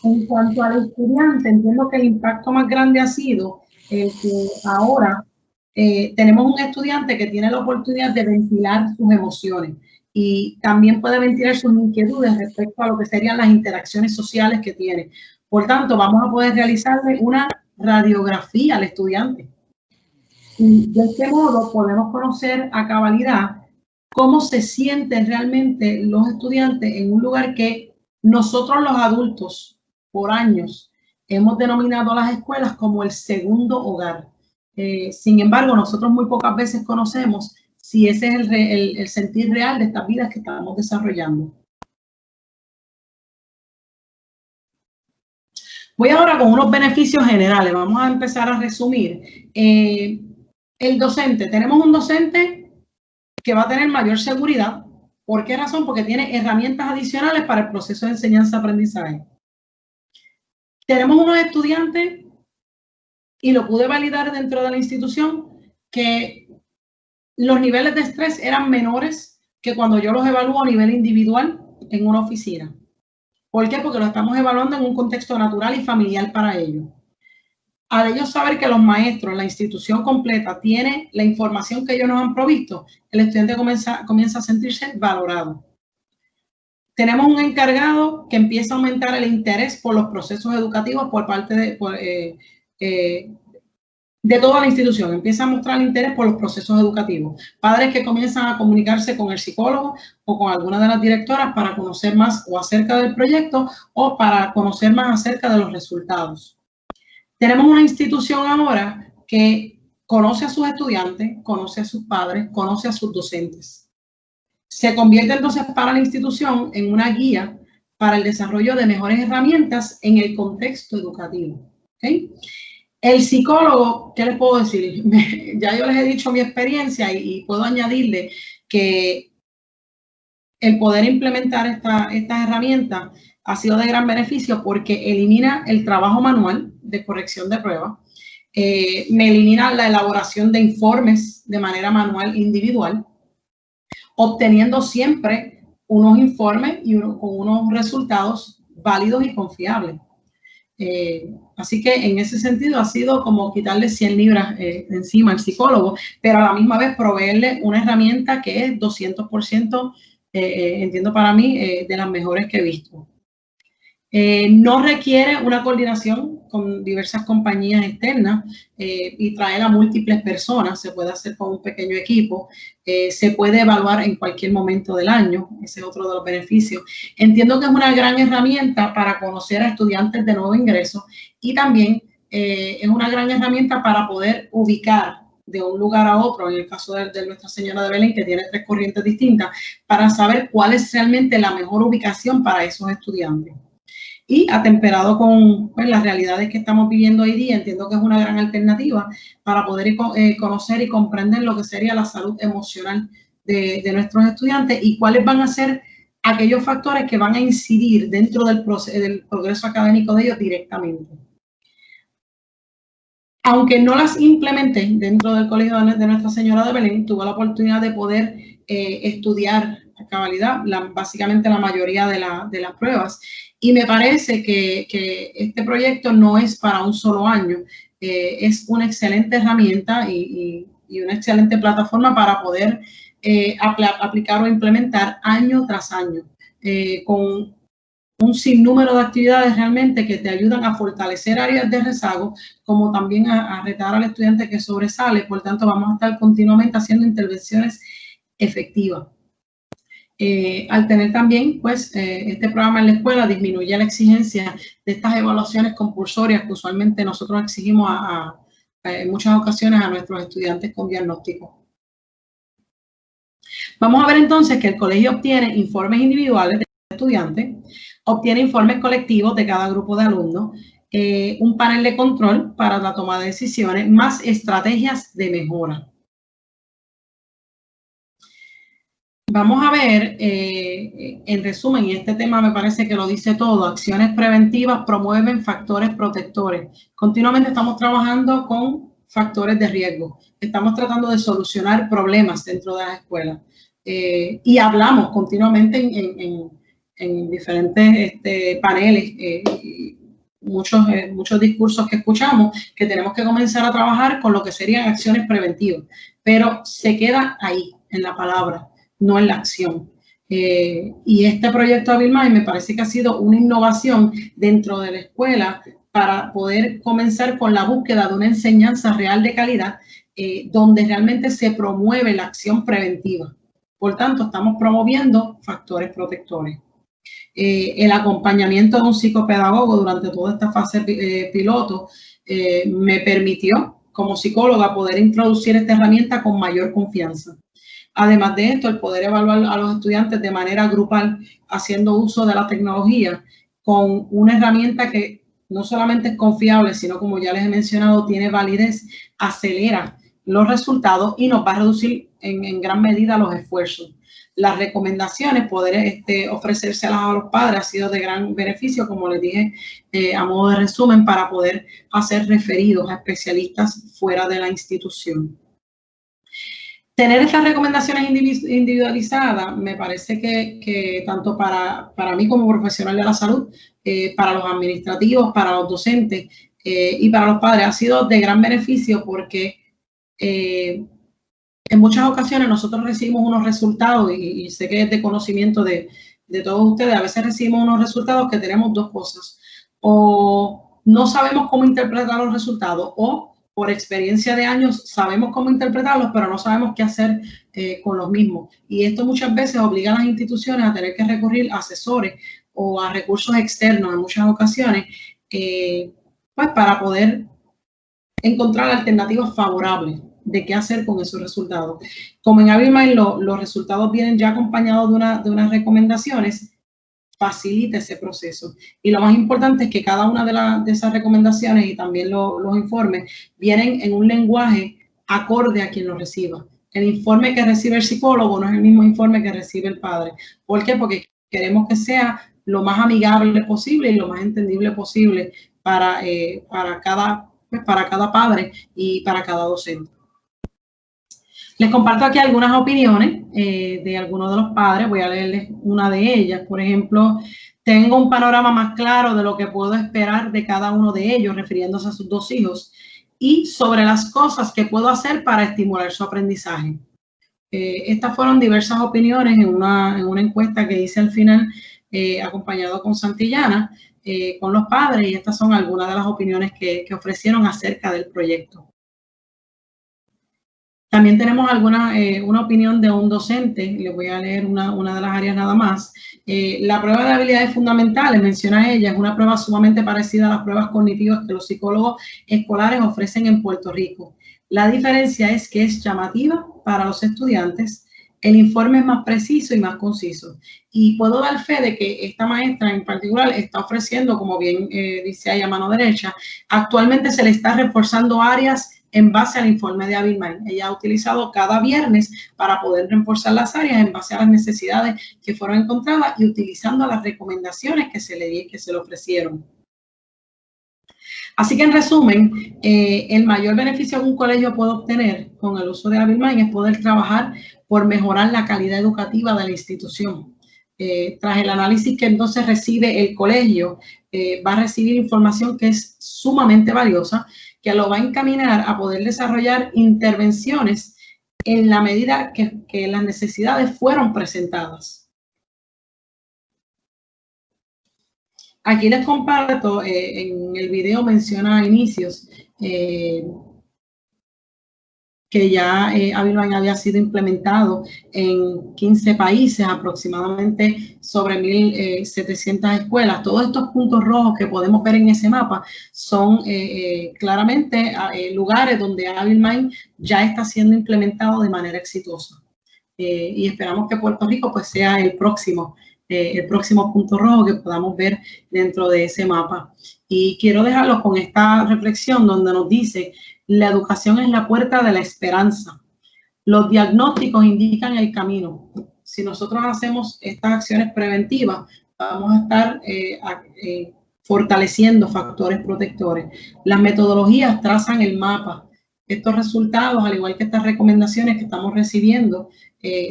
S4: En cuanto al estudiante, entiendo que el impacto más grande ha sido el que ahora tenemos un estudiante que tiene la oportunidad de ventilar sus emociones y también puede ventilar sus inquietudes respecto a lo que serían las interacciones sociales que tiene. Por tanto, vamos a poder realizarle una radiografía al estudiante. Y de este modo podemos conocer a cabalidad cómo se sienten realmente los estudiantes en un lugar que nosotros los adultos por años hemos denominado las escuelas como el segundo hogar. Sin embargo, nosotros muy pocas veces conocemos si ese es el sentir real de estas vidas que estamos desarrollando. Voy ahora con unos beneficios generales. Vamos a empezar a resumir. El docente. Tenemos un docente que va a tener mayor seguridad. ¿Por qué razón? Porque tiene herramientas adicionales para el proceso de enseñanza-aprendizaje. Tenemos unos estudiantes, y lo pude validar dentro de la institución, que los niveles de estrés eran menores que cuando yo los evalúo a nivel individual en una oficina. ¿Por qué? Porque lo estamos evaluando en un contexto natural y familiar para ellos. Al ellos saber que los maestros, la institución completa, tiene la información que ellos nos han provisto, el estudiante comienza a sentirse valorado. Tenemos un encargado que empieza a aumentar el interés por los procesos educativos por parte de toda la institución. Empieza a mostrar el interés por los procesos educativos. Padres que comienzan a comunicarse con el psicólogo o con alguna de las directoras para conocer más o acerca del proyecto o para conocer más acerca de los resultados. Tenemos una institución ahora que conoce a sus estudiantes, conoce a sus padres, conoce a sus docentes. Se convierte entonces para la institución en una guía para el desarrollo de mejores herramientas en el contexto educativo. ¿Okay? El psicólogo, ¿qué les puedo decir? Ya yo les he dicho mi experiencia y puedo añadirle que el poder implementar estas herramientas ha sido de gran beneficio porque elimina el trabajo manual de corrección de pruebas, me elimina la elaboración de informes de manera manual individual, obteniendo siempre unos informes y con unos resultados válidos y confiables. Así que en ese sentido ha sido como quitarle 100 libras encima al psicólogo, pero a la misma vez proveerle una herramienta que es 200%, entiendo para mí, de las mejores que he visto. No requiere una coordinación con diversas compañías externas y traer a múltiples personas. Se puede hacer con un pequeño equipo. Se puede evaluar en cualquier momento del año. Ese es otro de los beneficios. Entiendo que es una gran herramienta para conocer a estudiantes de nuevo ingreso y también es una gran herramienta para poder ubicar de un lugar a otro, en el caso de Nuestra Señora de Belén, que tiene 3 corrientes distintas, para saber cuál es realmente la mejor ubicación para esos estudiantes. Y atemperado con las realidades que estamos viviendo hoy día, entiendo que es una gran alternativa para poder conocer y comprender lo que sería la salud emocional de nuestros estudiantes y cuáles van a ser aquellos factores que van a incidir dentro del progreso académico de ellos directamente. Aunque no las implementé dentro del Colegio de Nuestra Señora de Belén, tuve la oportunidad de poder estudiar a cabalidad básicamente la mayoría de las pruebas. Y me parece que este proyecto no es para un solo año, es una excelente herramienta y una excelente plataforma para poder aplicar o implementar año tras año, con un sinnúmero de actividades realmente que te ayudan a fortalecer áreas de rezago, como también a retar al estudiante que sobresale. Por tanto, vamos a estar continuamente haciendo intervenciones efectivas. Al tener también este programa en la escuela, disminuye la exigencia de estas evaluaciones compulsorias que usualmente nosotros exigimos en muchas ocasiones a nuestros estudiantes con diagnóstico. Vamos a ver entonces que el colegio obtiene informes individuales de estudiantes, obtiene informes colectivos de cada grupo de alumnos, un panel de control para la toma de decisiones, más estrategias de mejora. Vamos a ver, en resumen, y este tema me parece que lo dice todo, acciones preventivas promueven factores protectores. Continuamente estamos trabajando con factores de riesgo. Estamos tratando de solucionar problemas dentro de las escuelas. Y hablamos continuamente en diferentes paneles, muchos discursos que escuchamos, que tenemos que comenzar a trabajar con lo que serían acciones preventivas. Pero se queda ahí, en la palabra, no en la acción. Y este proyecto Abilmay me parece que ha sido una innovación dentro de la escuela para poder comenzar con la búsqueda de una enseñanza real de calidad, donde realmente se promueve la acción preventiva. Por tanto, estamos promoviendo factores protectores. El acompañamiento de un psicopedagogo durante toda esta fase piloto me permitió, como psicóloga, poder introducir esta herramienta con mayor confianza. Además de esto, el poder evaluar a los estudiantes de manera grupal, haciendo uso de la tecnología, con una herramienta que no solamente es confiable, sino, como ya les he mencionado, tiene validez, acelera los resultados y nos va a reducir en gran medida los esfuerzos. Las recomendaciones, poder ofrecérselas a los padres, ha sido de gran beneficio, como les dije, a modo de resumen, para poder hacer referidos a especialistas fuera de la institución. Tener estas recomendaciones individualizadas me parece que tanto para mí como profesional de la salud, para los administrativos, para los docentes y para los padres ha sido de gran beneficio porque en muchas ocasiones nosotros recibimos unos resultados y sé que es de conocimiento de de todos ustedes, a veces recibimos unos resultados que tenemos dos cosas. O no sabemos cómo interpretar los resultados, o por experiencia de años sabemos cómo interpretarlos, pero no sabemos qué hacer con los mismos. Y esto muchas veces obliga a las instituciones a tener que recurrir a asesores o a recursos externos en muchas ocasiones, pues para poder encontrar alternativas favorables de qué hacer con esos resultados. Como en AbilMind los resultados vienen ya acompañados de unas recomendaciones, facilita ese proceso. Y lo más importante es que cada una de esas recomendaciones y también los informes vienen en un lenguaje acorde a quien lo reciba. El informe que recibe el psicólogo no es el mismo informe que recibe el padre. ¿Por qué? Porque queremos que sea lo más amigable posible y lo más entendible posible para cada padre y para cada docente. Les comparto aquí algunas opiniones de algunos de los padres. Voy a leerles una de ellas. Por ejemplo, tengo un panorama más claro de lo que puedo esperar de cada uno de ellos, refiriéndose a sus dos hijos, y sobre las cosas que puedo hacer para estimular su aprendizaje. Estas fueron diversas opiniones en una encuesta que hice al final, acompañado con Santillana, con los padres, y estas son algunas de las opiniones que ofrecieron acerca del proyecto. También tenemos una opinión de un docente, les voy a leer una de las áreas nada más. La prueba de habilidades fundamentales, menciona ella, es una prueba sumamente parecida a las pruebas cognitivas que los psicólogos escolares ofrecen en Puerto Rico. La diferencia es que es llamativa para los estudiantes, el informe es más preciso y más conciso. Y puedo dar fe de que esta maestra en particular está ofreciendo, como bien dice ahí a mano derecha, actualmente se le está reforzando áreas en base al informe de AbilMind. Ella ha utilizado cada viernes para poder reforzar las áreas en base a las necesidades que fueron encontradas y utilizando las recomendaciones que se le ofrecieron. Así que en resumen, el mayor beneficio que un colegio puede obtener con el uso de AbilMind es poder trabajar por mejorar la calidad educativa de la institución. Tras el análisis que entonces recibe el colegio, va a recibir información que es sumamente valiosa, que lo va a encaminar a poder desarrollar intervenciones en la medida que las necesidades fueron presentadas. Aquí les comparto, en el video menciona a inicios que ya AbilMind había sido implementado en 15 países, aproximadamente sobre 1.700 escuelas. Todos estos puntos rojos que podemos ver en ese mapa son claramente lugares donde AbilMind ya está siendo implementado de manera exitosa. Y esperamos que Puerto Rico pues sea el próximo punto rojo que podamos ver dentro de ese mapa. Y quiero dejarlos con esta reflexión donde nos dice: la educación es la puerta de la esperanza. Los diagnósticos indican el camino. Si nosotros hacemos estas acciones preventivas, vamos a estar fortaleciendo factores protectores. Las metodologías trazan el mapa. Estos resultados, al igual que estas recomendaciones que estamos recibiendo,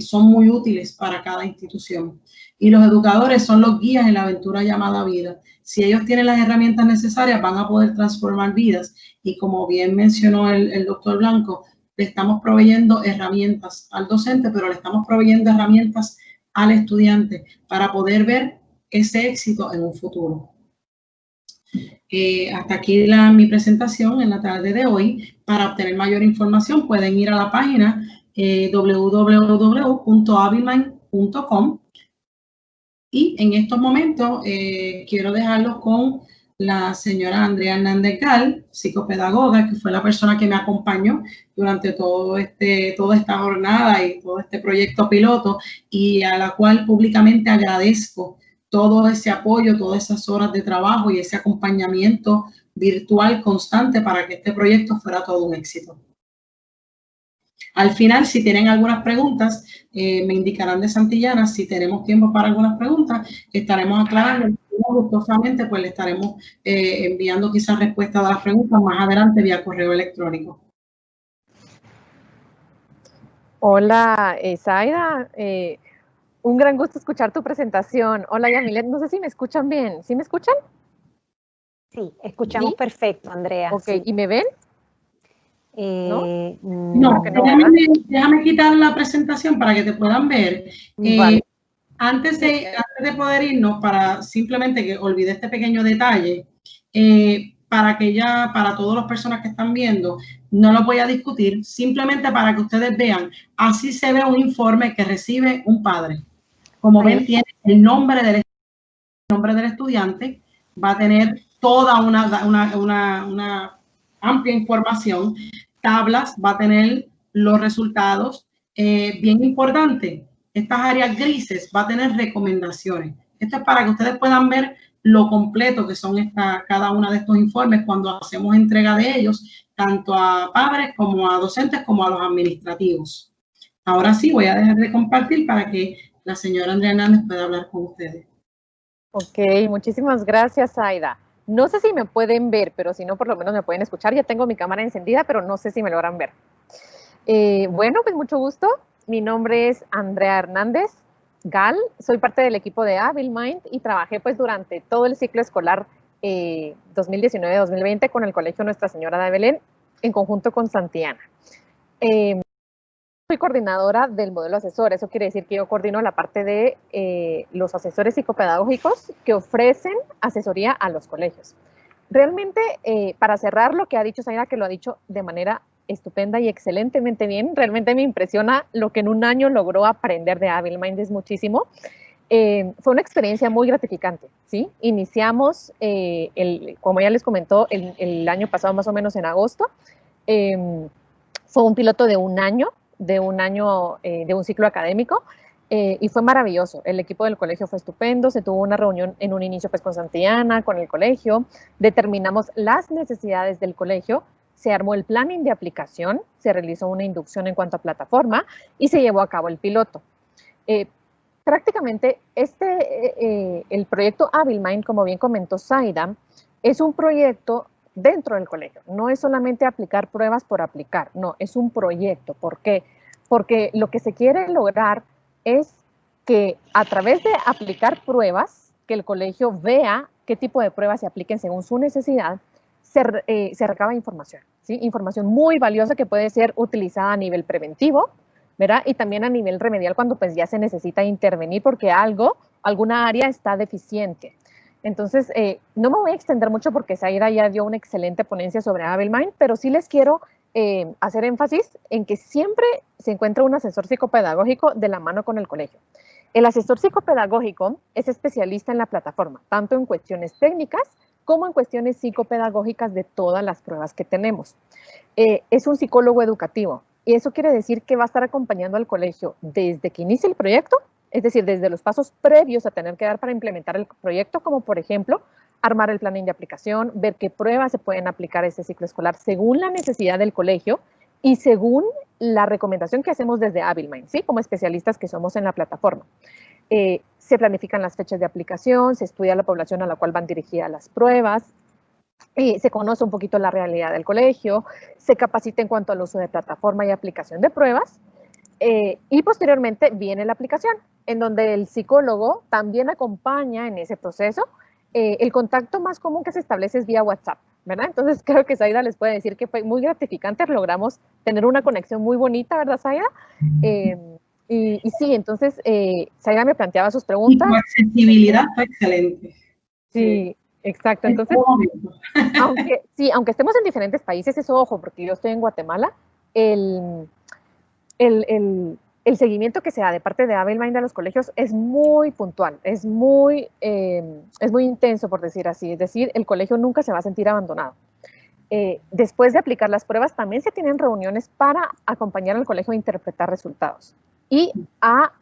S4: son muy útiles para cada institución. Y los educadores son los guías en la aventura llamada vida. Si ellos tienen las herramientas necesarias, van a poder transformar vidas. Y como bien mencionó el doctor Blanco, le estamos proveyendo herramientas al docente, pero le estamos proveyendo herramientas al estudiante para poder ver ese éxito en un futuro. Hasta aquí mi presentación en la tarde de hoy. Para obtener mayor información pueden ir a la página www.abilmind.com. Y en estos momentos quiero dejarlos con la señora Andrea Hernández Gal, psicopedagoga, que fue la persona que me acompañó durante toda esta jornada y todo este proyecto piloto, y a la cual públicamente agradezco todo ese apoyo, todas esas horas de trabajo y ese acompañamiento virtual constante para que este proyecto fuera todo un éxito. Al final, si tienen algunas preguntas, me indicarán de Santillana. Si tenemos tiempo para algunas preguntas, estaremos aclarando. Gustosamente, pues le estaremos enviando quizás respuestas a las preguntas más adelante vía correo electrónico.
S5: Hola, Zaida. Un gran gusto escuchar tu presentación. Hola, Yamilet. No sé si me escuchan bien. ¿Sí me escuchan?
S1: Sí, escuchamos ¿sí? Perfecto, Andrea.
S5: Ok,
S1: sí.
S5: ¿Y me ven?
S4: No, déjame quitar la presentación para que te puedan ver.
S5: Vale.
S4: Antes de poder irnos, para simplemente que olvide este pequeño detalle, para todas las personas que están viendo, no lo voy a discutir, simplemente para que ustedes vean, así se ve un informe que recibe un padre. Como ven, tiene el nombre del estudiante, va a tener toda una amplia información, tablas, va a tener los resultados, bien importante. Estas áreas grises va a tener recomendaciones. Esto es para que ustedes puedan ver lo completo que son cada uno de estos informes cuando hacemos entrega de ellos, tanto a padres como a docentes como a los administrativos. Ahora sí, voy a dejar de compartir para que la señora Andrea Hernández pueda hablar con ustedes.
S5: Ok, muchísimas gracias, Aida. No sé si me pueden ver, pero si no, por lo menos me pueden escuchar. Ya tengo mi cámara encendida, pero no sé si me logran ver. Bueno, pues mucho gusto. Mi nombre es Andrea Hernández Gal. Soy parte del equipo de AbilMind y trabajé pues durante todo el ciclo escolar 2019-2020 con el Colegio Nuestra Señora de Belén en conjunto con Santiana. Soy coordinadora del modelo asesor. Eso quiere decir que yo coordino la parte de los asesores psicopedagógicos que ofrecen asesoría a los colegios. Realmente, para cerrar lo que ha dicho Zaira, que lo ha dicho de manera estupenda y excelentemente bien, realmente me impresiona lo que en un año logró aprender de AbilMind, es muchísimo. Fue una experiencia muy gratificante, ¿sí? Iniciamos, como ya les comentó, el año pasado más o menos en agosto. Fue un piloto de un año, de un ciclo académico, y fue maravilloso. El equipo del colegio fue estupendo, se tuvo una reunión en un inicio pues con Santiana, con el colegio, determinamos las necesidades del colegio, se armó el planning de aplicación, se realizó una inducción en cuanto a plataforma y se llevó a cabo el piloto. Prácticamente el proyecto AbilMind, como bien comentó Zaida, es un proyecto dentro del colegio. No es solamente aplicar pruebas por aplicar, no, es un proyecto. ¿Por qué? Porque lo que se quiere lograr es que a través de aplicar pruebas, que el colegio vea qué tipo de pruebas se apliquen según su necesidad, se recaba información, ¿sí? Información muy valiosa que puede ser utilizada a nivel preventivo, ¿verdad? Y también a nivel remedial cuando pues ya se necesita intervenir porque alguna área está deficiente. Entonces, no me voy a extender mucho porque Zaira ya dio una excelente ponencia sobre AbilMind, pero sí les quiero hacer énfasis en que siempre se encuentra un asesor psicopedagógico de la mano con el colegio. El asesor psicopedagógico es especialista en la plataforma, tanto en cuestiones técnicas como en cuestiones psicopedagógicas de todas las pruebas que tenemos. Es un psicólogo educativo y eso quiere decir que va a estar acompañando al colegio desde que inicie el proyecto, es decir, desde los pasos previos a tener que dar para implementar el proyecto, como por ejemplo, armar el planning de aplicación, ver qué pruebas se pueden aplicar a este ciclo escolar según la necesidad del colegio y según la recomendación que hacemos desde AbilMind, ¿sí? Como especialistas que somos en la plataforma. Se planifican las fechas de aplicación, se estudia la población a la cual van dirigidas las pruebas, se conoce un poquito la realidad del colegio, se capacita en cuanto al uso de plataforma y aplicación de pruebas, y posteriormente viene la aplicación, en donde el psicólogo también acompaña en ese proceso. El contacto más común que se establece es vía WhatsApp, ¿verdad? Entonces creo que Zaida les puede decir que fue muy gratificante, logramos tener una conexión muy bonita, ¿verdad, Zaida? Y sí, entonces Zaida me planteaba sus preguntas.
S4: Y tu accesibilidad fue excelente.
S5: Sí, exacto. Entonces, aunque estemos en diferentes países, eso ojo, porque yo estoy en Guatemala, el seguimiento que se da de parte de AbilMind a los colegios es muy puntual, es muy intenso, por decir así. Es decir, el colegio nunca se va a sentir abandonado. Después de aplicar las pruebas, también se tienen reuniones para acompañar al colegio a interpretar resultados y a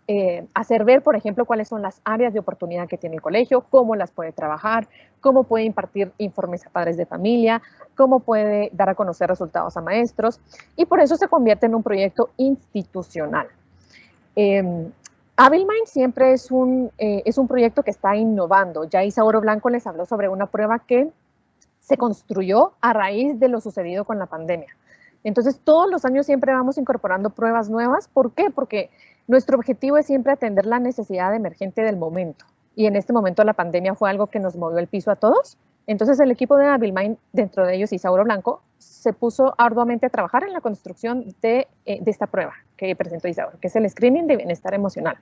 S5: hacer ver, por ejemplo, cuáles son las áreas de oportunidad que tiene el colegio, cómo las puede trabajar, cómo puede impartir informes a padres de familia, cómo puede dar a conocer resultados a maestros, y por eso se convierte en un proyecto institucional. AbilMind siempre es un proyecto que está innovando. Ya Isauro Blanco les habló sobre una prueba que se construyó a raíz de lo sucedido con la pandemia. Entonces, todos los años siempre vamos incorporando pruebas nuevas. ¿Por qué? Porque nuestro objetivo es siempre atender la necesidad emergente del momento. Y en este momento la pandemia fue algo que nos movió el piso a todos. Entonces, el equipo de AbilMind, dentro de ellos Isauro Blanco, se puso arduamente a trabajar en la construcción de esta prueba, que presentó Isauro, que es el Screening de Bienestar Emocional,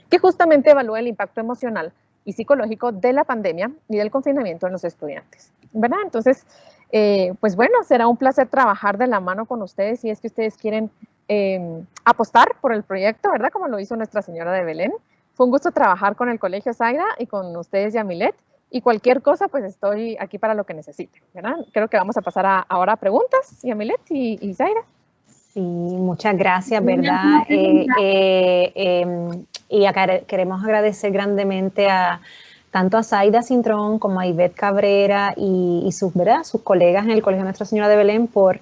S5: que justamente evalúa el impacto emocional y psicológico de la pandemia y del confinamiento en los estudiantes, ¿verdad? Entonces, pues bueno, será un placer trabajar de la mano con ustedes si es que ustedes quieren apostar por el proyecto, ¿verdad? Como lo hizo Nuestra Señora de Belén. Fue un gusto trabajar con el Colegio Zaida y con ustedes, Yamilet. Y cualquier cosa, pues estoy aquí para lo que necesiten, ¿verdad? Creo que vamos a pasar ahora a preguntas, Yamilet y Zaida.
S1: Sí, muchas gracias, ¿verdad? Queremos agradecer grandemente tanto a Zaida Cintrón como a Ivette Cabrera y sus colegas en el Colegio Nuestra Señora de Belén por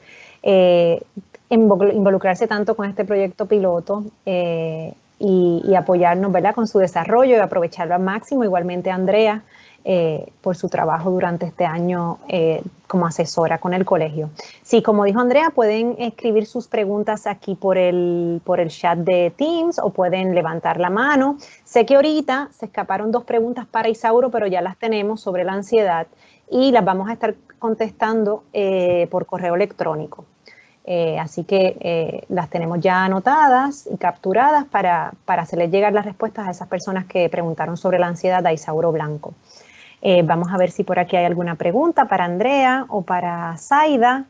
S1: involucrarse tanto con este proyecto piloto y apoyarnos, ¿verdad?, con su desarrollo y aprovecharlo al máximo. Igualmente a Andrea por su trabajo durante este año como asesora con el colegio. Sí, como dijo Andrea, pueden escribir sus preguntas aquí por el chat de Teams o pueden levantar la mano. Sé que ahorita se escaparon 2 preguntas para Isauro, pero ya las tenemos sobre la ansiedad y las vamos a estar contestando por correo electrónico. Así que las tenemos ya anotadas y capturadas para hacerles llegar las respuestas a esas personas que preguntaron sobre la ansiedad a Isauro Blanco. Vamos a ver si por aquí hay alguna pregunta para Andrea o para Zaida.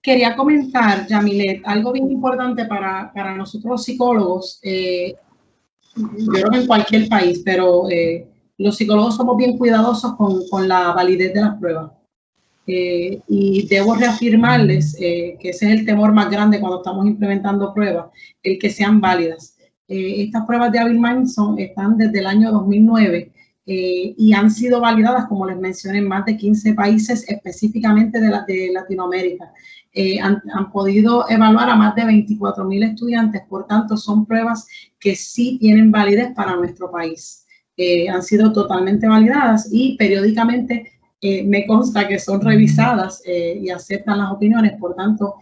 S4: Quería comentar, Yamilet, algo bien importante para nosotros los psicólogos, yo creo que en cualquier país, pero los psicólogos somos bien cuidadosos con la validez de las pruebas. Y debo reafirmarles que ese es el temor más grande cuando estamos implementando pruebas, el que sean válidas. Estas pruebas de Abilimind están desde el año 2009 y han sido validadas, como les mencioné, en más de 15 países, específicamente de Latinoamérica. Han podido evaluar a más de 24,000 estudiantes, por tanto son pruebas que sí tienen validez para nuestro país. Han sido totalmente validadas y periódicamente me consta que son revisadas y aceptan las opiniones, por tanto,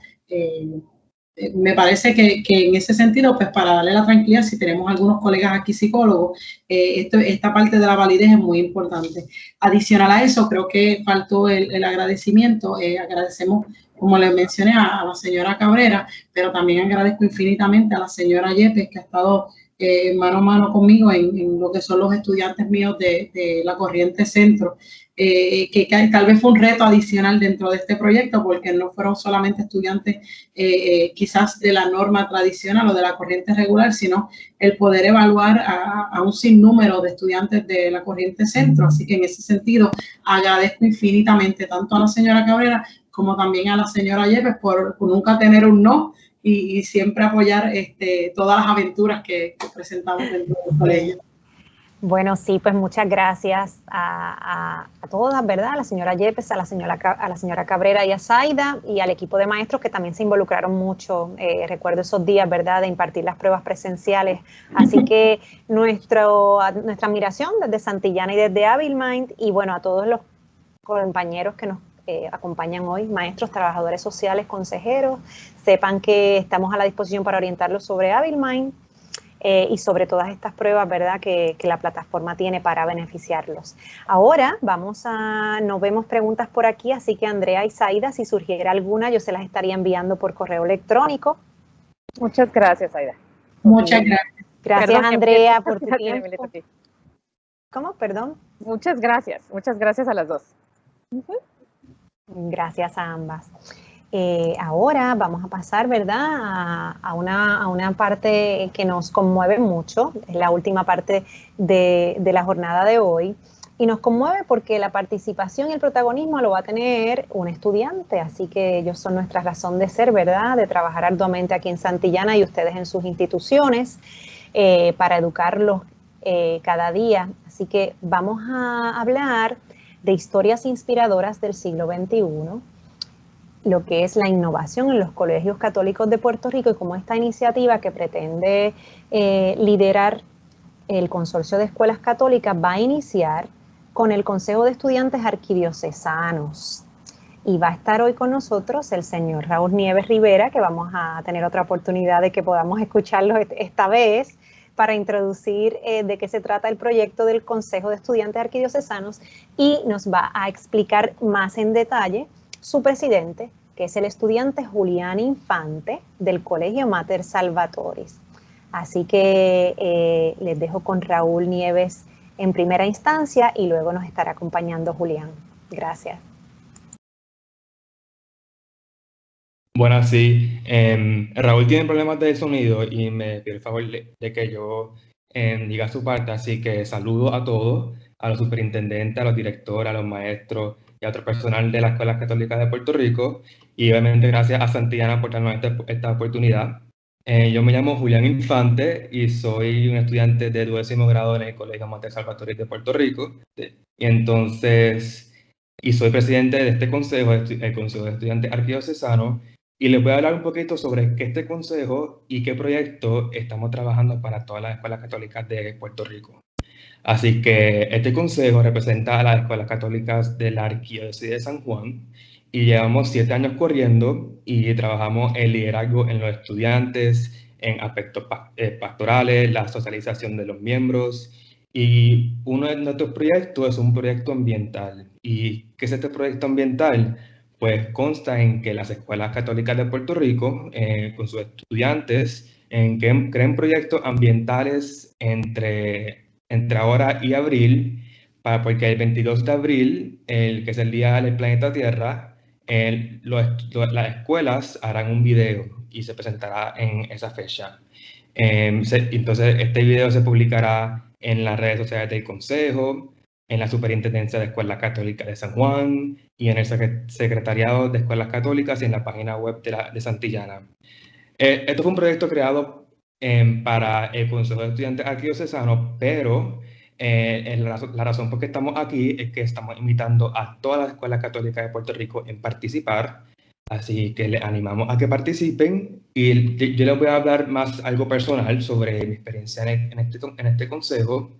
S4: me parece que en ese sentido, pues para darle la tranquilidad, si tenemos algunos colegas aquí psicólogos, esta parte de la validez es muy importante. Adicional a eso, creo que faltó el agradecimiento. Agradecemos, como les mencioné, a la señora Cabrera, pero también agradezco infinitamente a la señora Yepes, que ha estado mano a mano conmigo en lo que son los estudiantes míos de la Corriente Centro, que tal vez fue un reto adicional dentro de este proyecto, porque no fueron solamente estudiantes quizás de la norma tradicional o de la corriente regular, sino el poder evaluar a un sinnúmero de estudiantes de la Corriente Centro. Así que en ese sentido agradezco infinitamente tanto a la señora Cabrera como también a la señora Yepes por nunca tener un no y siempre apoyar todas las aventuras que presentamos dentro del colegio.
S1: Bueno, sí, pues muchas gracias a todas, ¿verdad? A la señora Yepes, a la señora Cabrera y a Zaida y al equipo de maestros que también se involucraron mucho. Recuerdo esos días, ¿verdad?, de impartir las pruebas presenciales. Así que nuestra admiración desde Santillana y desde Abilimind, y bueno, a todos los compañeros que nos acompañan hoy, maestros, trabajadores sociales, consejeros, sepan que estamos a la disposición para orientarlos sobre Abilimind y sobre todas estas pruebas, ¿verdad?, que la plataforma tiene para beneficiarlos. Ahora no vemos preguntas por aquí, así que Andrea y Zaida, si surgiera alguna, yo se las estaría enviando por correo electrónico.
S5: Muchas gracias, Zaida.
S4: Muchas gracias.
S1: Gracias,
S5: Perdón,
S1: Andrea, por tu tiempo. ¿Cómo? Perdón.
S5: Muchas gracias a las dos.
S1: Gracias a ambas. Ahora vamos a pasar, ¿verdad?, a una parte que nos conmueve mucho, es la última parte de la jornada de hoy, y nos conmueve porque la participación y el protagonismo lo va a tener un estudiante, así que ellos son nuestra razón de ser, ¿verdad?, de trabajar arduamente aquí en Santillana y ustedes en sus instituciones para educarlos cada día. Así que vamos a hablar de historias inspiradoras del siglo XXI, lo que es la innovación en los colegios católicos de Puerto Rico y cómo esta iniciativa que pretende liderar el Consorcio de Escuelas Católicas va a iniciar con el Consejo de Estudiantes Arquidiocesanos. Y va a estar hoy con nosotros el señor Raúl Nieves Rivera, que vamos a tener otra oportunidad de que podamos escucharlo esta vez, para introducir de qué se trata el proyecto del Consejo de Estudiantes Arquidiocesanos, y nos va a explicar más en detalle su presidente, que es el estudiante Julián Infante del Colegio Mater Salvatoris. Así que les dejo con Raúl Nieves en primera instancia y luego nos estará acompañando Julián. Gracias.
S6: Bueno, sí, Raúl tiene problemas de sonido y me pide el favor de que yo diga su parte, así que saludo a todos, a los superintendentes, a los directores, a los maestros y a otro personal de la Escuela Católica de Puerto Rico, y obviamente gracias a Santillana por darnos esta oportunidad. Yo me llamo Julián Infante y soy un estudiante de 12º grado en el Colegio Mater Salvatoris de Puerto Rico, y soy presidente de este consejo, el Consejo de Estudiantes Arquidiocesanos, y les voy a hablar un poquito sobre este consejo y qué proyecto estamos trabajando para todas las escuelas católicas de Puerto Rico. Así que este consejo representa a las escuelas católicas de la Arquidiócesis de San Juan y llevamos 7 años corriendo y trabajamos en liderazgo en los estudiantes, en aspectos pastorales, la socialización de los miembros, y uno de nuestros proyectos es un proyecto ambiental. ¿Y qué es este proyecto ambiental? Pues consta en que las escuelas católicas de Puerto Rico, con sus estudiantes, creen proyectos ambientales entre ahora y abril, porque el 22 de abril, que es el Día del Planeta Tierra, las escuelas harán un video y se presentará en esa fecha. Entonces, este video se publicará en las redes sociales del Consejo, en la Superintendencia de Escuelas Católicas de San Juan y en el Secretariado de Escuelas Católicas y en la página web de Santillana. Esto fue un proyecto creado para el Consejo de Estudiantes Arquidiocesanos, pero la razón por qué estamos aquí es que estamos invitando a todas las escuelas católicas de Puerto Rico en participar, así que les animamos a que participen, y yo les voy a hablar más algo personal sobre mi experiencia en este consejo.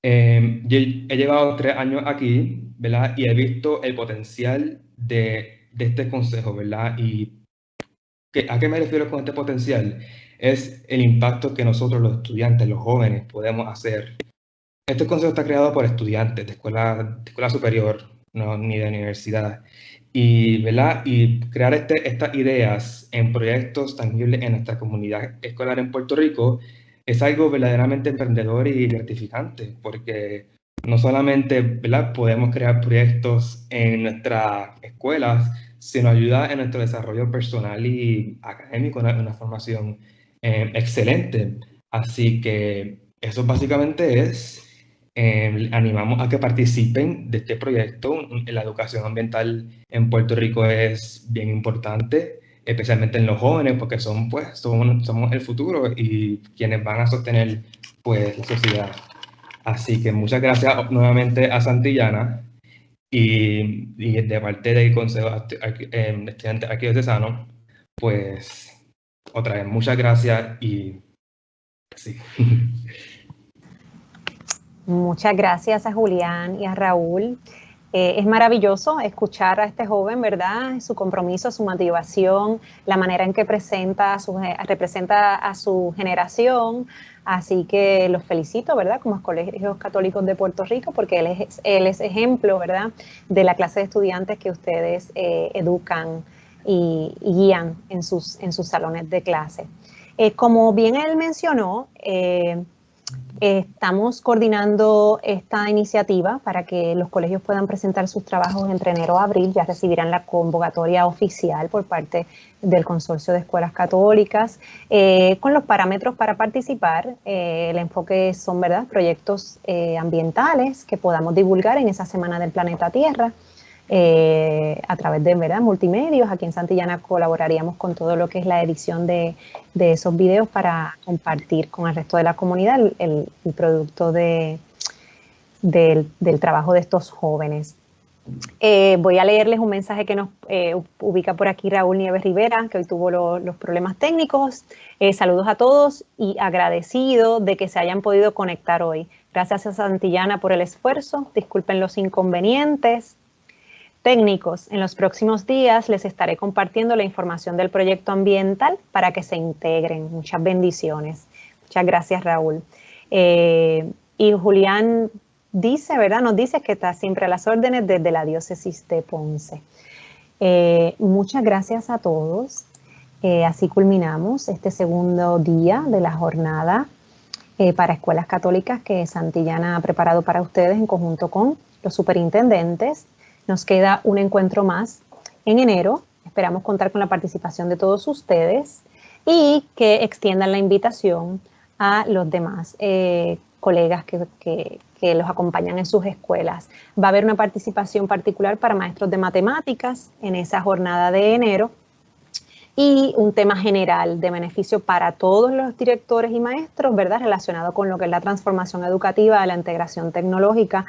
S6: Yo he llevado 3 años aquí, ¿verdad? Y he visto el potencial de este consejo, ¿verdad? Y ¿a qué me refiero con este potencial? Es el impacto que nosotros los estudiantes, los jóvenes, podemos hacer. Este consejo está creado por estudiantes de escuela superior, no, ni de universidad. Y, ¿verdad? Y crear estas ideas en proyectos tangibles en nuestra comunidad escolar en Puerto Rico es algo verdaderamente emprendedor y gratificante, porque no solamente, ¿verdad?, podemos crear proyectos en nuestras escuelas, sino ayuda en nuestro desarrollo personal y académico, una formación excelente. Así que eso básicamente es. Animamos a que participen de este proyecto. La educación ambiental en Puerto Rico es bien importante, especialmente en los jóvenes, porque somos el futuro y quienes van a sostener pues la sociedad. Así que muchas gracias nuevamente a Santillana y de parte del Consejo de Estudiantes Arquidiocesanos, pues otra vez muchas gracias y sí.
S1: Muchas gracias a Julián y a Raúl. Es maravilloso escuchar a este joven, ¿verdad? Su compromiso, su motivación, la manera en que representa a su generación. Así que los felicito, ¿verdad? Como colegios católicos de Puerto Rico, porque él es ejemplo, ¿verdad?, de la clase de estudiantes que ustedes educan y guían en sus salones de clase. Como bien él mencionó, estamos coordinando esta iniciativa para que los colegios puedan presentar sus trabajos entre enero a abril. Ya recibirán la convocatoria oficial por parte del Consorcio de Escuelas Católicas con los parámetros para participar. El enfoque son, ¿verdad?, proyectos ambientales que podamos divulgar en esa Semana del Planeta Tierra. A través de, ¿verdad?, multimedios. Aquí en Santillana colaboraríamos con todo lo que es la edición de esos videos para compartir con el resto de la comunidad el producto del trabajo de estos jóvenes. Voy a leerles un mensaje que nos ubica por aquí Raúl Nieves Rivera, que hoy tuvo los problemas técnicos. Saludos a todos y agradecido de que se hayan podido conectar hoy. Gracias a Santillana por el esfuerzo. Disculpen los inconvenientes técnicos. En los próximos días les estaré compartiendo la información del proyecto ambiental para que se integren. Muchas bendiciones. Muchas gracias, Raúl. Y Julián dice, ¿verdad?, nos dice que está siempre a las órdenes desde la diócesis de Ponce. Muchas gracias a todos. Así culminamos este segundo día de la jornada para escuelas católicas que Santillana ha preparado para ustedes en conjunto con los superintendentes. Nos queda un encuentro más en enero. Esperamos contar con la participación de todos ustedes y que extiendan la invitación a los demás colegas que los acompañan en sus escuelas. Va a haber una participación particular para maestros de matemáticas en esa jornada de enero y un tema general de beneficio para todos los directores y maestros, ¿verdad? Relacionado con lo que es la transformación educativa, la integración tecnológica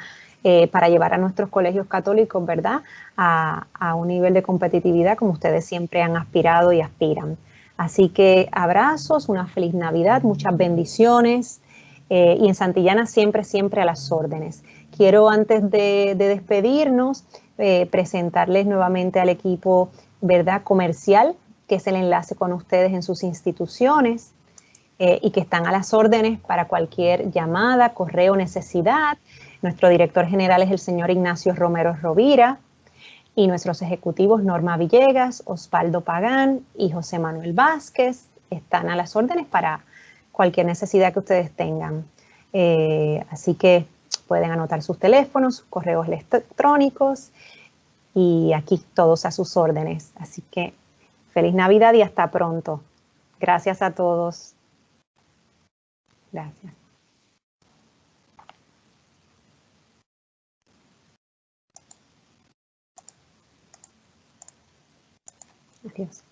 S1: para llevar a nuestros colegios católicos, ¿verdad? A un nivel de competitividad como ustedes siempre han aspirado y aspiran. Así que abrazos, una feliz Navidad, muchas bendiciones y en Santillana siempre, siempre a las órdenes. Quiero antes de despedirnos presentarles nuevamente al equipo, ¿verdad? Comercial, que es el enlace con ustedes en sus instituciones y que están a las órdenes para cualquier llamada, correo, necesidad. Nuestro director general es el señor Ignacio Romero Rovira y nuestros ejecutivos Norma Villegas, Osvaldo Pagán y José Manuel Vázquez están a las órdenes para cualquier necesidad que ustedes tengan. Así que pueden anotar sus teléfonos, sus correos electrónicos y aquí todos a sus órdenes. Así que feliz Navidad y hasta pronto. Gracias a todos. Gracias. Adiós.